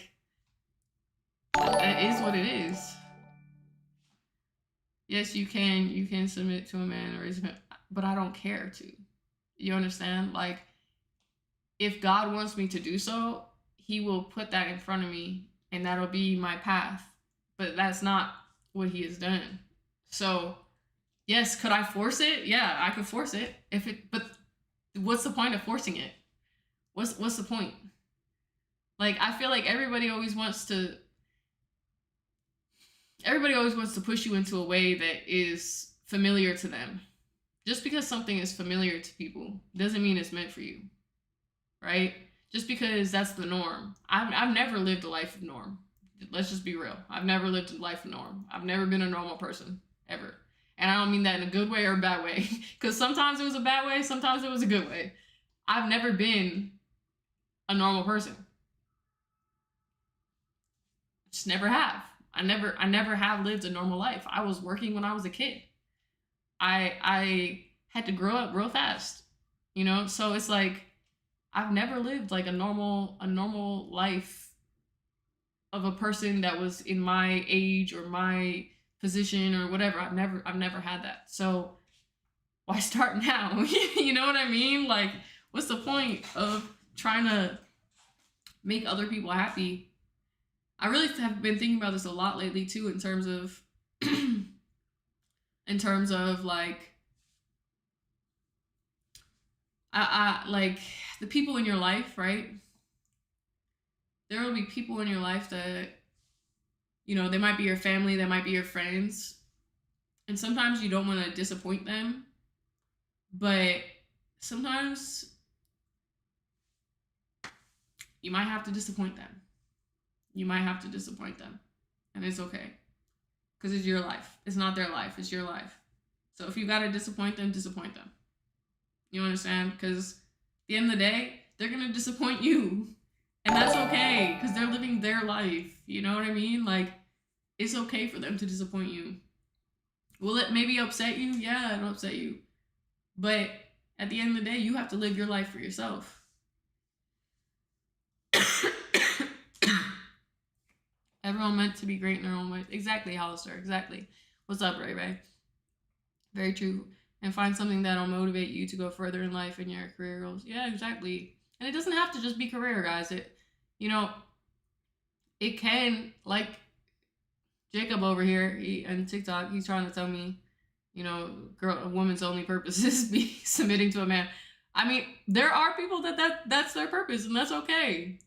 it is what it is. Yes, you can submit to a man or raise a man, but I don't care to. You understand? Like, if God wants me to do so, he will put that in front of me and that'll be my path. But that's not what he has done. So, yes, could I force it? Yeah, I could force it. But what's the point of forcing it? What's the point? Like, I feel like everybody always wants to everybody always wants to push you into a way that is familiar to them. Just because something is familiar to people doesn't mean it's meant for you, right? Just because that's the norm. I've never lived a life of norm. Let's just be real. I've never lived a life of norm. I've never been a normal person, ever. And I don't mean that in a good way or a bad way. Because sometimes it was a bad way, sometimes it was a good way. I've never been a normal person. Just never have. I never have lived a normal life. I was working when I was a kid. I had to grow up real fast. You know? So it's like I've never lived like a normal life of a person that was in my age or my position or whatever. I've never had that. So why start now? You know what I mean? Like, what's the point of trying to make other people happy? I really have been thinking about this a lot lately too, in terms of like I like the people in your life, right? There will be people in your life that, they might be your family, they might be your friends, and sometimes you don't want to disappoint them, but sometimes you might have to disappoint them. You might have to disappoint them, and it's okay, because it's your life. It's not their life, it's your life. So if you got to disappoint them, disappoint them. You understand? Because at the end of the day, they're going to disappoint you. And that's okay, because they're living their life. You know what I mean? Like, it's okay for them to disappoint you. Will it maybe upset you? Yeah, it'll upset you. But at the end of the day, you have to live your life for yourself. Everyone meant to be great in their own way. Exactly, Hollister. Exactly. What's up, Ray Ray? Very true. And find something that'll motivate you to go further in life in your career goals. Yeah, exactly. And it doesn't have to just be career, guys. You know, it can, like Jacob over here on TikTok, he's trying to tell me, a woman's only purpose is be submitting to a man. I mean, there are people that's their purpose, and that's okay.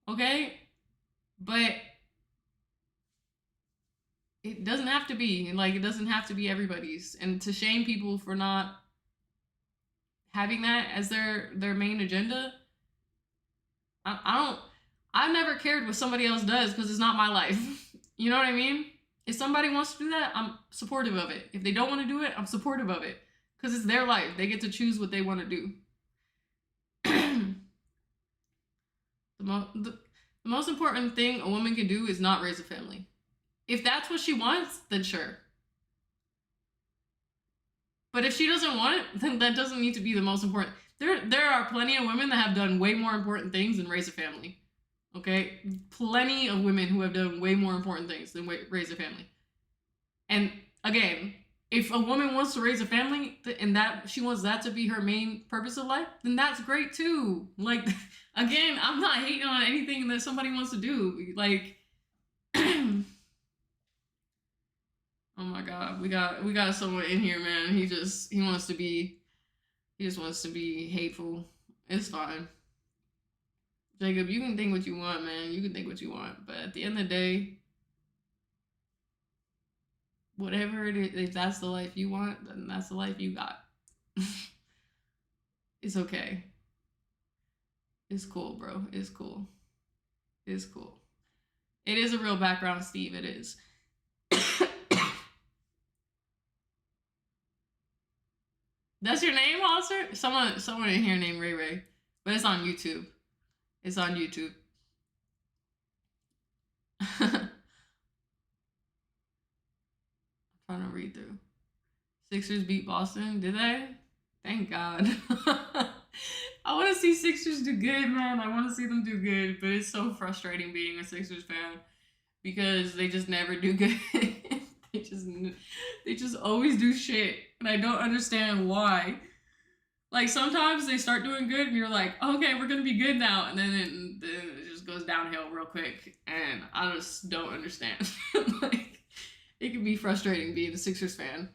Okay? But it doesn't have to be. Like, it doesn't have to be everybody's. And to shame people for not having that as their main agenda, I've never cared what somebody else does, because it's not my life. You know what I mean? If somebody wants to do that, I'm supportive of it. If they don't want to do it, I'm supportive of it, because it's their life. They get to choose what they want to do. The most important thing a woman can do is not raise a family. If that's what she wants, then sure. But if she doesn't want it, then that doesn't need to be the most important. There are plenty of women that have done way more important things than raise a family. Okay? Plenty of women who have done way more important things than raise a family. And again, if a woman wants to raise a family and that she wants that to be her main purpose of life, then that's great too. Like, again, I'm not hating on anything that somebody wants to do. Like, oh my god, we got someone in here, man. He just wants to be hateful. It's fine. Jacob, you can think what you want, man. You can think what you want, but at the end of the day, whatever it is, if that's the life you want, then that's the life you got. It's okay. It's cool, bro. It's cool. It's cool. It is a real background, Steve. It is. That's your name, Hollister? Someone in here named Ray Ray, but it's on YouTube. It's on YouTube. I'm trying to read through. Sixers beat Boston, did they? Thank God. I want to see Sixers do good, man. I want to see them do good, but it's so frustrating being a Sixers fan, because they just never do good. they just always do shit, and I don't understand why. Like, sometimes they start doing good, and you're like, okay, we're gonna be good now, and then it just goes downhill real quick, and I just don't understand. Like, it can be frustrating being a Sixers fan.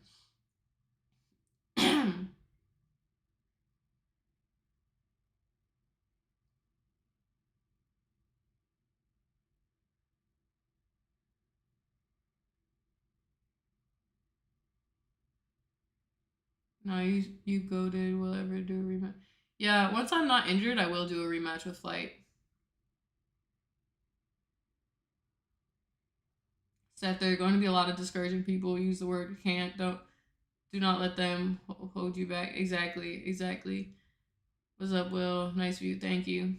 No, you goated. Will ever do a rematch? Yeah, once I'm not injured, I will do a rematch with Flight. Seth, there are going to be a lot of discouraging people. Use the word can't. Do not let them hold you back. Exactly. What's up, Will? Nice view. Thank you.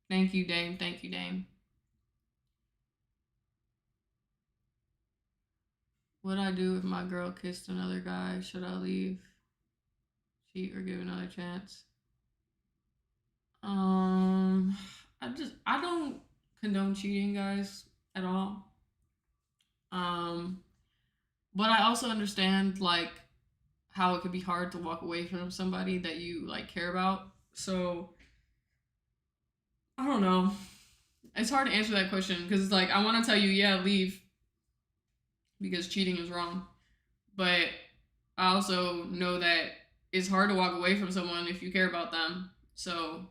Thank you, Dame. Thank you, Dame. What'd I do if my girl kissed another guy? Should I leave, cheat, or give another chance? I don't condone cheating, guys, at all. But I also understand like how it could be hard to walk away from somebody that you like care about. So I don't know. It's hard to answer that question because it's like I want to tell you, yeah, leave because cheating is wrong. But I also know that it's hard to walk away from someone if you care about them. So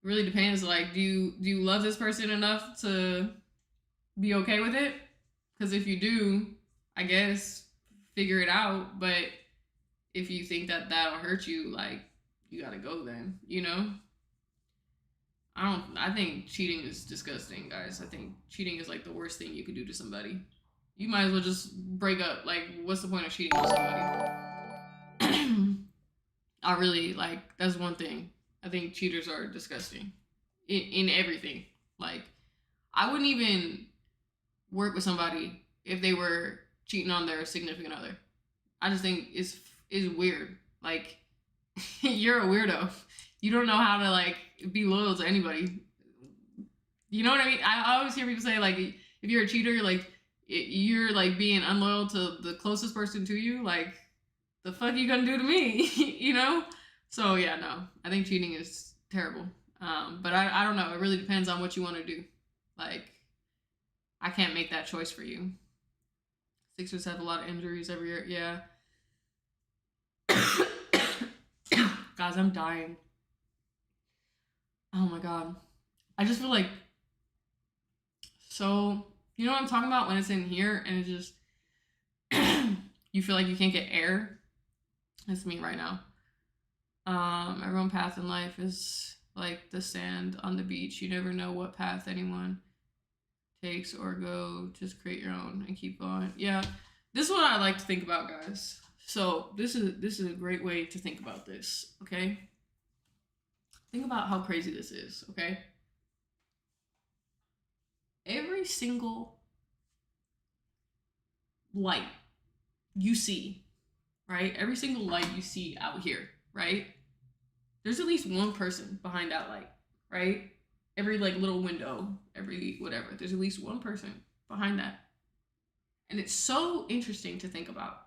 it really depends. Like, do you love this person enough to be okay with it? Because if you do, I guess figure it out. But if you think that that'll hurt you, like you gotta go then. You know. I think cheating is disgusting, guys. I think cheating is like the worst thing you could do to somebody. You might as well just break up. Like, what's the point of cheating with somebody? I really like that's one thing. I think cheaters are disgusting in everything. Like, I wouldn't even work with somebody if they were cheating on their significant other. I just think it's weird. Like, you're a weirdo. You don't know how to like be loyal to anybody. You know what I mean? I always hear people say like, if you're a cheater, like you're like being unloyal to the closest person to you. Like, the fuck you gonna do to me? You know? So yeah, no, I think cheating is terrible. But I don't know. It really depends on what you want to do. Like, I can't make that choice for you. Sixers have a lot of injuries every year. Yeah. Guys, I'm dying. Oh my god. I just feel like so you know what I'm talking about when it's in here and it just you feel like you can't get air. That's me right now. Everyone's path in life is like the sand on the beach. You never know what path anyone takes or go. Just create your own and keep going. Yeah, this is what I like to think about, guys. So this is a great way to think about this. Okay, think about how crazy this is. Okay, every single light you see, right? Every single light you see out here, right? There's at least one person behind that light, right? Every like little window, every whatever, there's at least one person behind that. And it's so interesting to think about.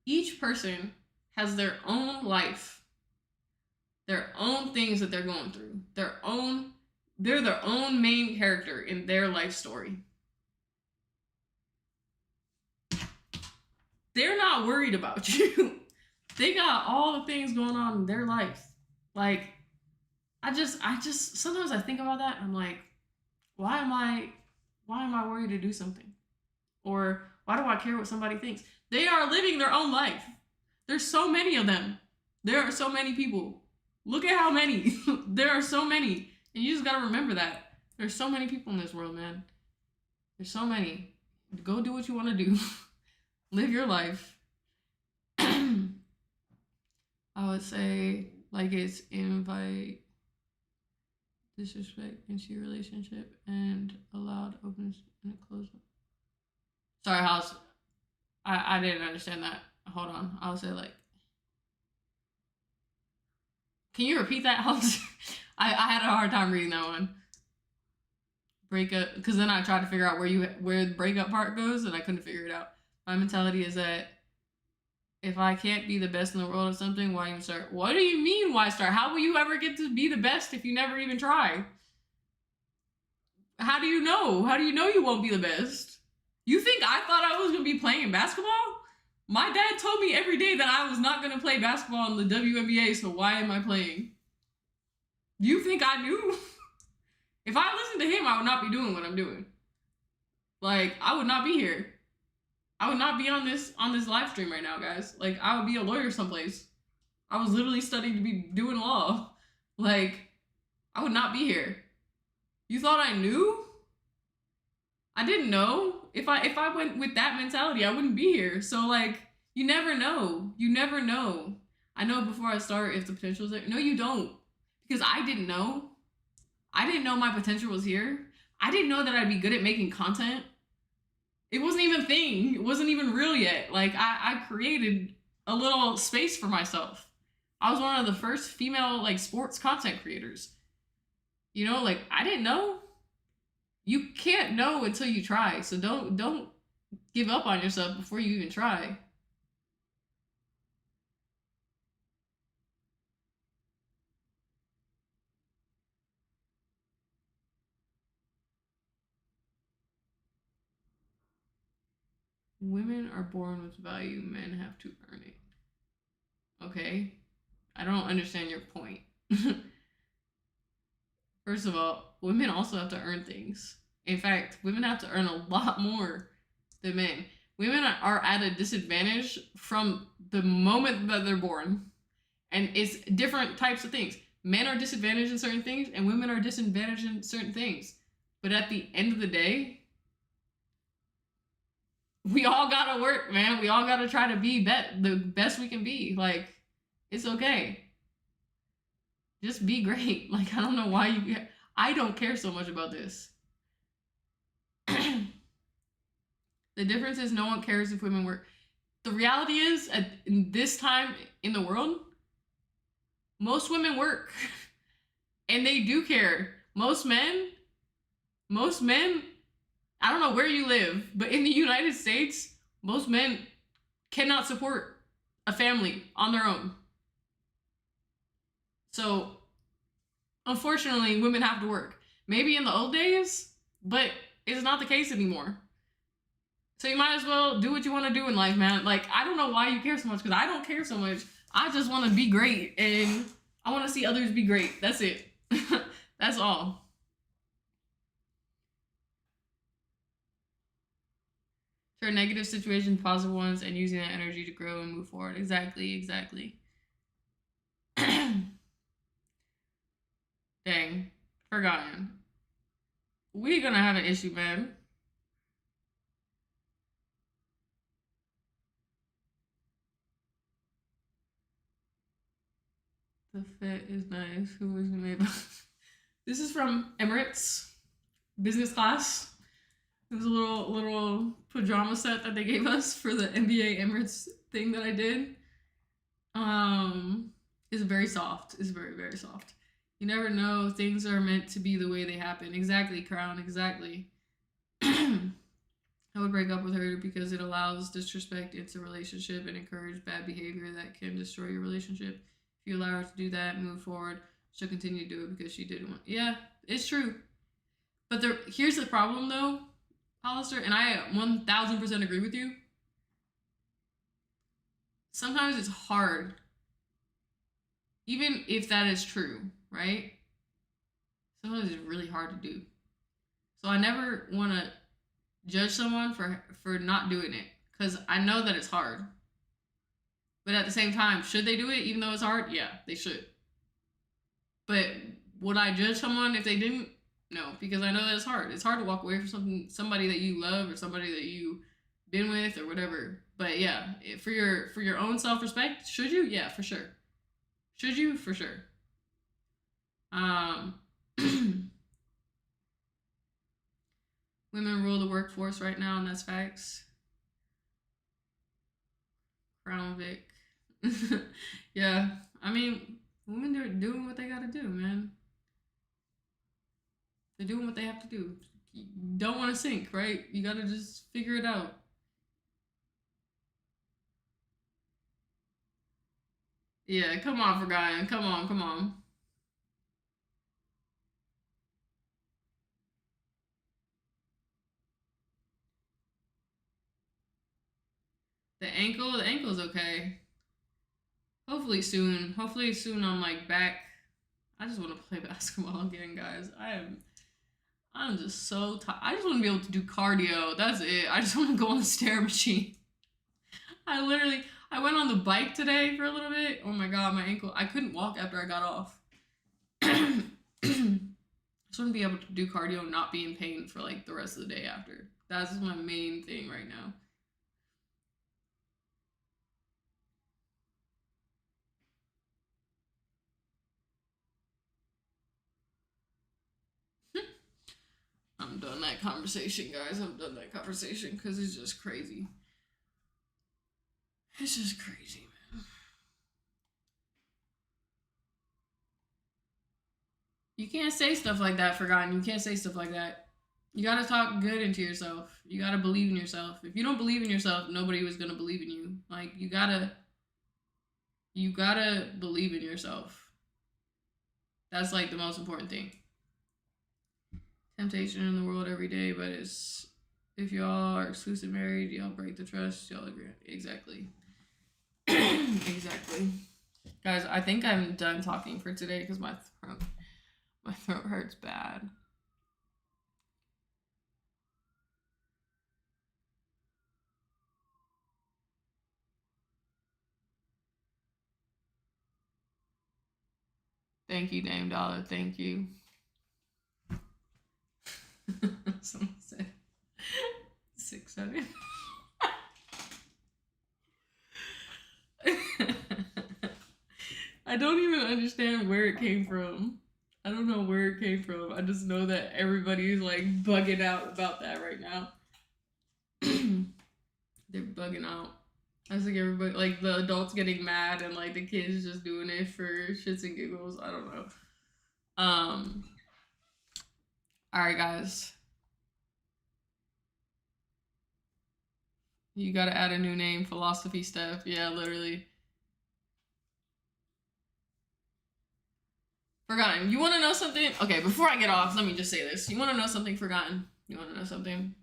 Each person has their own life, their own things that they're going through, they're their own main character in their life story. They're not worried about you. They got all the things going on in their life. Like, I just sometimes I think about that and I'm like, why am I worried to do something? Or why do I care what somebody thinks? They are living their own life. There's so many of them. There are so many people. Look at how many. There are so many. And you just gotta remember that. There's so many people in this world, man. There's so many. Go do what you want to do. Live your life. I would say, like, it's invite disrespect into your relationship and allowed openness and a close up. Sorry, House. I didn't understand that. Hold on. I'll say, like, can you repeat that, House? I had a hard time reading that one. Breakup, because then I tried to figure out where the breakup part goes, and I couldn't figure it out. My mentality is that if I can't be the best in the world at something, why even start? What do you mean, why start? How will you ever get to be the best if you never even try? How do you know? How do you know you won't be the best? You think I thought I was going to be playing basketball? My dad told me every day that I was not going to play basketball in the WNBA, so why am I playing? You think I knew? If I listened to him, I would not be doing what I'm doing. Like, I would not be here. I would not be on this live stream right now, guys. Like, I would be a lawyer someplace. I was literally studying to be doing law. Like, I would not be here. You thought I knew? I didn't know. If I went with that mentality, I wouldn't be here. So like, you never know. You never know. I know before I start if the potential is there. No, you don't. Because I didn't know. I didn't know my potential was here. I didn't know that I'd be good at making content. It wasn't even a thing. It wasn't even real yet. Like, I created a little space for myself. I was one of the first female, like, sports content creators. You know, like, I didn't know. You can't know until you try. So don't give up on yourself before you even try. Women are born with value, men have to earn it. Okay. I don't understand your point. First of all, women also have to earn things. In fact, women have to earn a lot more than men. Women are at a disadvantage from the moment that they're born. And it's different types of things. Men are disadvantaged in certain things, and women are disadvantaged in certain things. But at the end of the day, we all gotta work, man. We all gotta try to be the best we can be. Like, it's okay. Just be great. Like, I don't know why you. I don't care so much about this. The difference is no one cares if women work. The reality is, in this time in the world, most women work. And they do care. Most men, I don't know where you live, but in the United States, most men cannot support a family on their own. So, unfortunately, women have to work. Maybe in the old days, but it's not the case anymore. So you might as well do what you want to do in life, man. Like, I don't know why you care so much, because I don't care so much. I just want to be great, and I want to see others be great. That's it. That's all. Sure, negative situations, positive ones, and using that energy to grow and move forward. Exactly. Dang, forgotten. We're gonna have an issue, man. The fit is nice. Who was made by? This is from Emirates business class. It was a little pajama set that they gave us for the MBA Emirates thing that I did. It's very soft. It's very soft. You never know. Things are meant to be the way they happen. Exactly, Crown. Exactly. I would break up with her because it allows disrespect into a relationship and encourage bad behavior that can destroy your relationship. If you allow her to do that and move forward, she'll continue to do it because she didn't want. Yeah, it's true. But here's the problem, though, Hollister, and I 1000% agree with you. Sometimes it's hard, even if that is true, right? Sometimes it's really hard to do. So I never want to judge someone for not doing it, because I know that it's hard. But at the same time, should they do it even though it's hard? Yeah, they should. But would I judge someone if they didn't? No, because I know that it's hard. It's hard to walk away from somebody that you love or somebody that you've been with or whatever. But yeah, for your own self-respect, should you? Yeah, for sure. Should you? For sure. Women rule the workforce right now, and that's facts. Crown Vic. Yeah, I mean, women are doing what they gotta do, man. They're doing what they have to do. You don't want to sink, right? You gotta just figure it out. Yeah, come on, Forgotten. Come on. The ankle's okay. Hopefully soon. Hopefully soon I'm like back. I just want to play basketball again, guys. I'm just so tired. I just want to be able to do cardio. That's it. I just want to go on the stair machine. I went on the bike today for a little bit. Oh my god, my ankle. I couldn't walk after I got off. I just want to be able to do cardio and not be in pain for like the rest of the day after. That's my main thing right now. I'm done that conversation, guys. I'm done that conversation because it's just crazy. It's just crazy, man. You can't say stuff like that, Forgotten. You can't say stuff like that. You gotta talk good into yourself. You gotta believe in yourself. If you don't believe in yourself, nobody was gonna believe in you. Like, you gotta believe in yourself. That's like the most important thing. Temptation in the world every day, but it's if y'all are exclusive married, y'all break the trust, y'all agree. Exactly. Exactly. Guys, I think I'm done talking for today because my throat hurts bad. Thank you, Dame Dollar. Thank you. Someone said 600. I don't even understand where it came from. I don't know where it came from. I just know that everybody is like bugging out about that right now. They're bugging out. I think everybody, like the adults getting mad and like the kids just doing it for shits and giggles. I don't know. Alright, guys. You gotta add a new name, Philosophy Steph. Yeah, literally. Forgotten. You wanna know something? Okay, before I get off, let me just say this. You wanna know something, Forgotten? You wanna know something?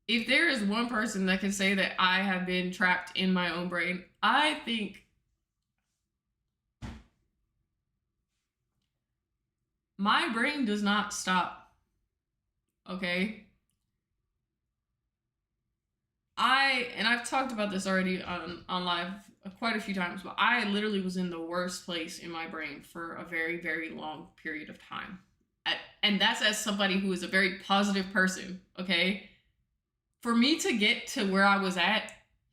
If there is one person that can say that I have been trapped in my own brain, I think my brain does not stop. Okay? I've talked about this already on live quite a few times, but I literally was in the worst place in my brain for a very, very long period of time. And that's as somebody who is a very positive person, okay? For me to get to where I was at,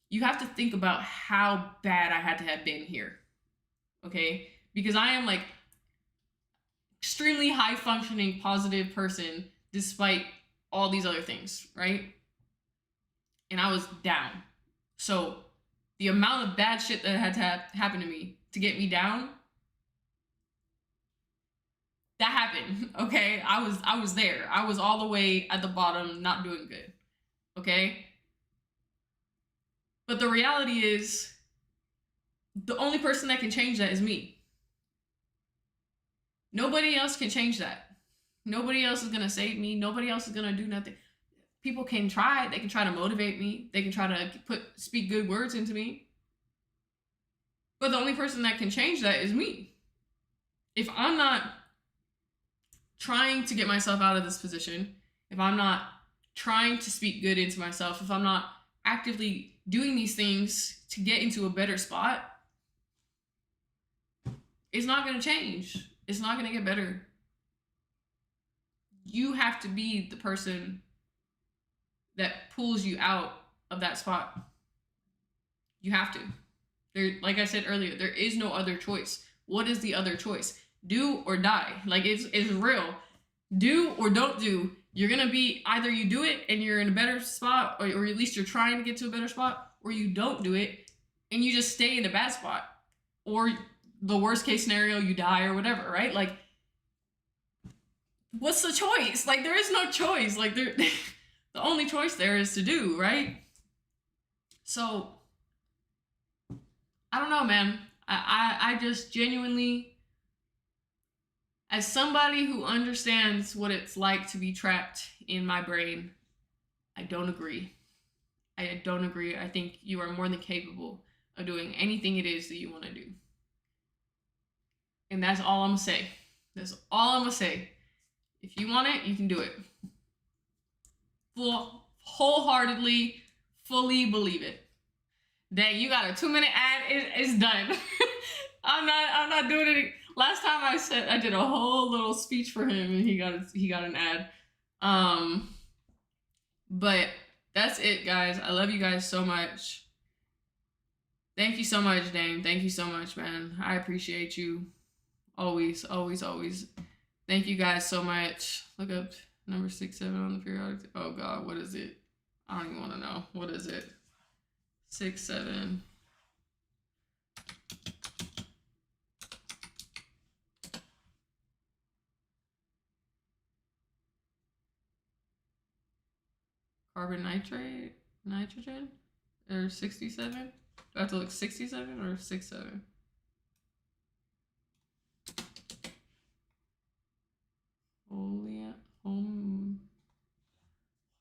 you have to think about how bad I had to have been here, okay? Because I am like extremely high functioning, positive person despite all these other things, right? And I was down. So the amount of bad shit that had to happen to me to get me down, that happened, okay? I was there. I was all the way at the bottom, not doing good. Okay? But the reality is the only person that can change that is me. Nobody else can change that. Nobody else is gonna save me. Nobody else is gonna do nothing. People can try. They can try to motivate me. They can try to speak good words into me. But the only person that can change that is me. If I'm not trying to get myself out of this position, if I'm not trying to speak good into myself, if I'm not actively doing these things to get into a better spot, it's not going to change. It's not going to get better. You have to be the person that pulls you out of that spot. You have to. Like I said earlier, there is no other choice. What is the other choice? Do or die. Like, it's real. Do or don't do. You're gonna be, either you do it and you're in a better spot, or at least you're trying to get to a better spot, or you don't do it and you just stay in a bad spot, or the worst case scenario, you die or whatever, right? Like, what's the choice? Like, there is no choice. Like, the only choice there is to do, right? So I don't know, man. I just genuinely, as somebody who understands what it's like to be trapped in my brain, I don't agree. I don't agree. I think you are more than capable of doing anything it is that you want to do. And that's all I'm going to say. That's all I'm going to say. If you want it, you can do it. Wholeheartedly, fully believe it. Dang, you got a 2-minute ad. It's done. I'm not doing it. Last time I did a whole little speech for him, and he got an ad. But that's it, guys. I love you guys so much. Thank you so much, Dane. Thank you so much, man. I appreciate you. Always, always, always. Thank you guys so much. Look up number 67 on the periodic. Oh God, what is it? I don't even want to know. What is it? 67. Carbon nitrate, nitrogen, or 67? Do I have to look 67 or 67?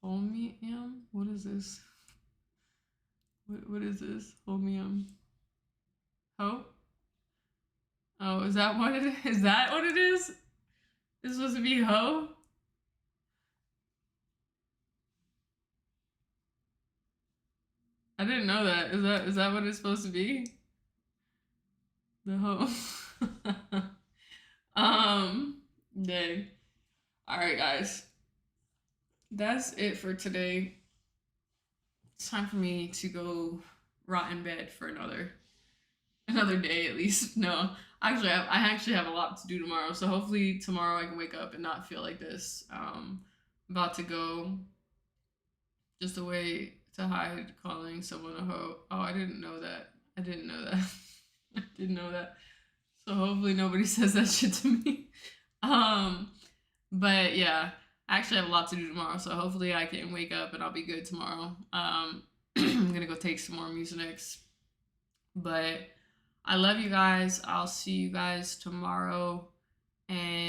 Holmium? What is this? What is this? Holmium. Ho? Oh, is that what it is? Is that what it is? It's supposed to be ho? I didn't know that. Is that what it's supposed to be? The ho. Dang. Alright, guys. That's it for today. It's time for me to go rot in bed for another day at least. No, actually, I actually have a lot to do tomorrow. So hopefully tomorrow I can wake up and not feel like this. About to go just a way to hide calling someone a hoe. Oh, I didn't know that. I didn't know that. I didn't know that. So hopefully nobody says that shit to me. But yeah, I actually have a lot to do tomorrow, so hopefully I can wake up and I'll be good tomorrow. I'm gonna go take some more Mucinex. But I love you guys. I'll see you guys tomorrow. And